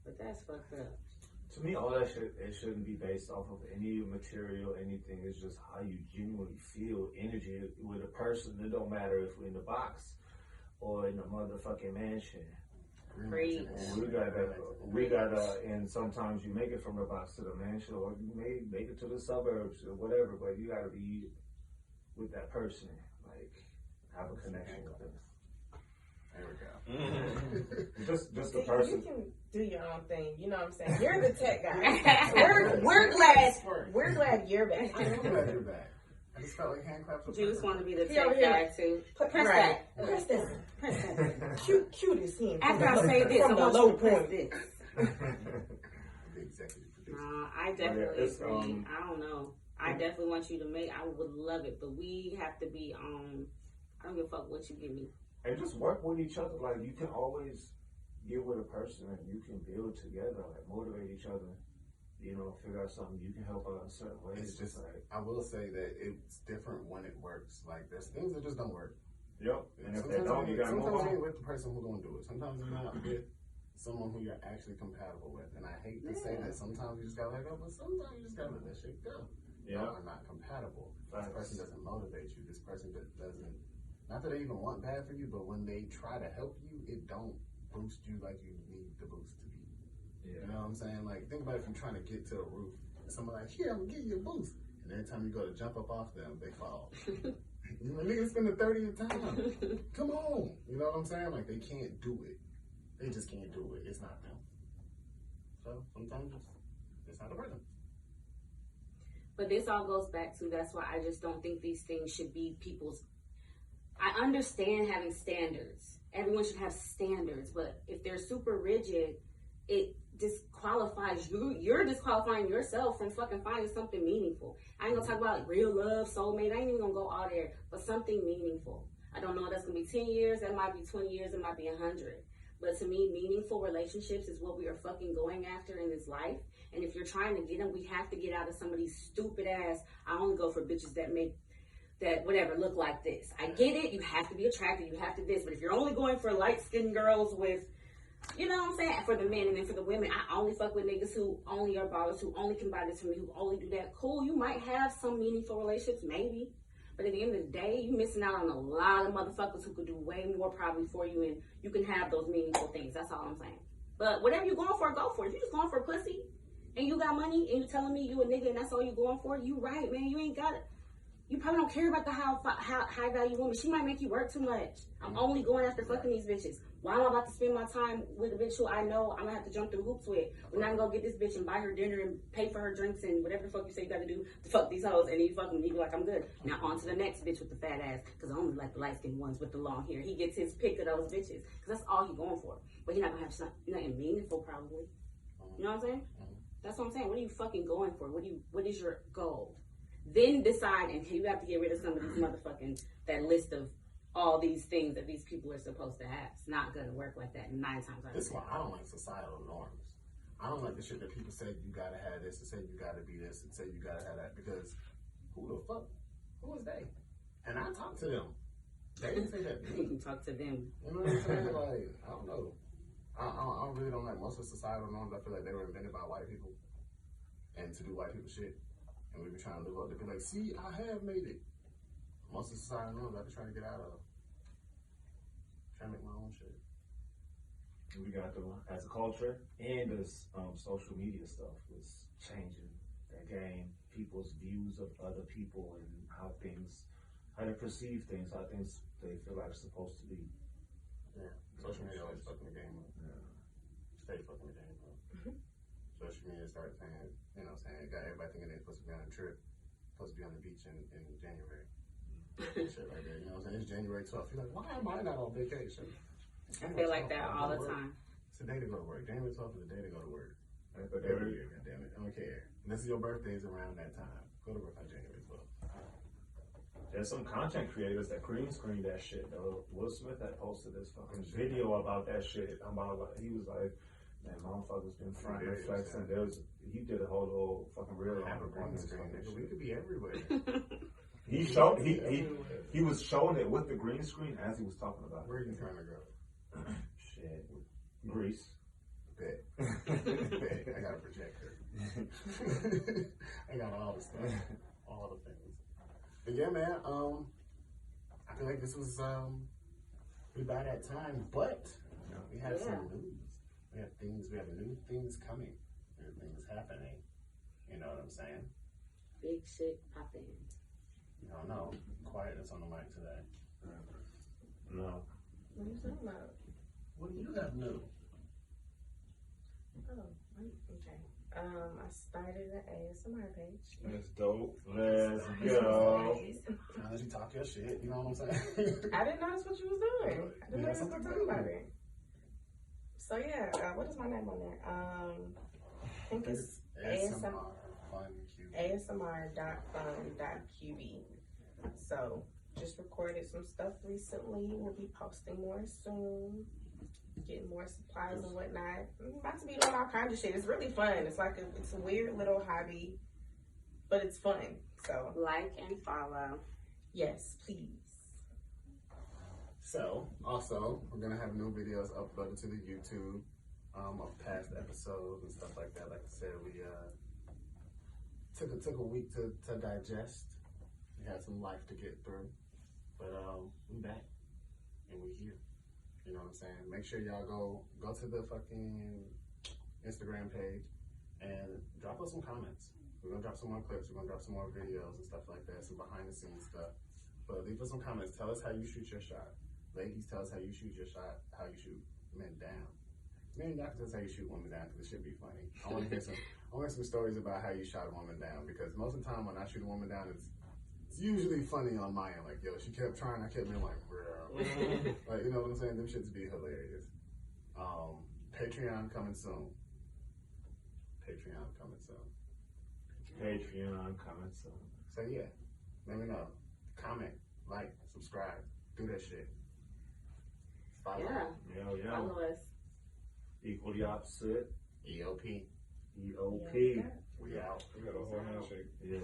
But that's fucked up. To me, all that shit, it shouldn't be based off of any material, anything. It's just how you genuinely feel energy with a person. It don't matter if we're in the box or in the motherfucking mansion. Preach. We gotta, and sometimes you make it from the box to the mansion, or you may make it to the suburbs or whatever, but you gotta be with that person, like, have a connection with them. There we go. Just the See, person. you can do your own thing. You know what I'm saying? You're the tech guy. we're glad you're back. I am glad you're back. I just felt like hand claps. Juice want to be the He over tech here. guy too. Press Right. that. Press this. Press that. Cute as him. After I say this, I From the want low you to press point. this. The executive producer. I definitely it's, agree. I don't know. I definitely want you to make. I would love it, but we have to be. I don't give a fuck what you give me. And just work with each other. Like, you can always get with a person and you can build together, like motivate each other. You know, figure out something you can help out in certain ways. It's just like, I will say that it's different when it works. Like there's things that just don't work. yep. And if they don't, you gotta move sometimes you ain't on. with the person who don't do it. Sometimes you're not with someone who you're actually compatible with. And I hate to say that sometimes you just gotta let go, but sometimes you just gotta let that shit go. Yeah. Y'all are not compatible. Facts. This person doesn't motivate you. This person doesn't. Not that they even want bad for you, but when they try to help you, it don't boost you like you need the boost to be. Yeah. You know what I'm saying? Like, think about if you're trying to get to a roof and someone like, here, I'm gonna give you a boost. And every time you go to jump up off them, they fall. You know, niggas spend the 30th time. Come on. You know what I'm saying? Like, they can't do it. They just can't do it. It's not them. So, sometimes it's not a person. But this all goes back to, that's why I just don't think these things should be people's. I understand having standards. Everyone should have standards, but if they're super rigid, it disqualifies you. You're disqualifying yourself from fucking finding something meaningful. I ain't gonna talk about real love, soulmate. I ain't even gonna go all there, but something meaningful. I don't know if that's gonna be 10 years, that might be 20 years, it might be 100. But to me, meaningful relationships is what we are fucking going after in this life. And if you're trying to get them, we have to get out of some of these stupid ass, I only go for bitches that make that whatever look like this. I get it, you have to be attractive, you have to this, but if you're only going for light-skinned girls with, you know what I'm saying, for the men and then for the women, I only fuck with niggas who only are ballers, who only can buy this for me, who only do that. Cool, you might have some meaningful relationships, maybe, but at the end of the day, you missing out on a lot of motherfuckers who could do way more probably for you, and you can have those meaningful things. That's all I'm saying. But whatever you're going for, go for it. If you're just going for pussy, and you got money, and you telling me you a nigga and that's all you going for, you right, man, you ain't got it. You probably don't care about the high value woman. She might make you work too much. I'm only going after fucking these bitches. Why am I about to spend my time with a bitch who I know I'm gonna have to jump through hoops with? When I can go get this bitch and buy her dinner and pay for her drinks and whatever the fuck you say you gotta do to fuck these hoes, and then you fuck them and you be like, I'm good. Now on to the next bitch with the fat ass, because I only like the light skinned ones with the long hair. He gets his pick of those bitches, because that's all he going for. But he not gonna have nothing meaningful probably. You know what I'm saying? That's what I'm saying. What are you fucking going for? What is your goal? Then decide, and you have to get rid of some of these motherfucking, that list of all these things that these people are supposed to have. It's not gonna work like that 9 times out of 10. This is why I don't like societal norms. I don't like the shit that people say you gotta have this, and say you gotta be this, and say you gotta have that, because who the fuck? Who is they? And I talk to them. They didn't say that to me. You can talk to them. You know what I'm saying? Like, I don't know. I really don't like most of the societal norms. I feel like they were invented by white people and to do white people shit. And we be trying to live up to be like, see, I have made it. Most of the societal norms I be trying to get out of. Trying to make my own shit. we got to, as a culture, and this social media stuff was changing the game, people's views of other people and how they perceive things, how things they feel like are supposed to be. Yeah, social media always fucking the game up. Yeah. Stay fucking the game up. Social media started saying, you know, saying, got everybody thinking they're supposed to be on a trip, supposed to be on the beach in January. Shit like that, you know what I'm saying? It's January 12th. You're like, why am I not on vacation? I feel like that all the time. It's the day to go to work. January 12th is the day to go to work. But Every year, goddammit. I don't care. And this is your birthday's around that time. Go to work on January 12th. there's some content creators that green screen that shit though. Will Smith had posted this fucking video about that shit. He was like, man, motherfuckers been fronting and flexing. He did a whole little fucking reel on the green screen. We could be everywhere. He was showing it with the green screen as he was talking about it. Where are you trying to go? Shit. Greece. Bet. I got a projector. I got all the stuff. All the things. But yeah, man, I feel like this was pretty bad at time, but we have some news. We have new things coming. New things happening. You know what I'm saying? Big shit popping. I don't know. Quietness on the mic today. No. What are you talking about? What do you have new? Oh, okay. I started an ASMR page. That's dope. Let's go. Now that you talk your shit, you know what I'm saying? I didn't notice what you was doing. I didn't notice what talking about it. So yeah, what is my name on there? I think it's ASMR.fun.qb. So just recorded some stuff recently. We'll be posting more soon. Getting more supplies and whatnot. I'm about to be doing all kinds of shit. It's really fun. It's like it's a weird little hobby, but it's fun. So like and follow. Yes, please. So also we're gonna have new videos uploaded to the YouTube of past episodes and stuff like that. Like I said, we took a week to digest. We had some life to get through, but we back and we here. You know what I'm saying? Make sure y'all go to the fucking Instagram page and drop us some comments. We're gonna drop some more clips. We're gonna drop some more videos and stuff like that, some behind the scenes stuff. But leave us some comments. Tell us how you shoot your shot. Ladies, tell us how you shoot your shot. How you shoot men down. Men, y'all can tell us how you shoot women down because it should be funny. I want to hear some stories about how you shot a woman down because most of the time when I shoot a woman down, it's usually funny on my end. Like, yo, she kept trying. I kept being like, bro. Like, you know what I'm saying? Them shits be hilarious. Patreon coming soon. Patreon coming soon. So yeah, let me know. Comment, like, subscribe, do that shit. Follow. Yeah. Follow us. Equally opposite. EOP. EOP. We out. We got a whole handshake. Yeah.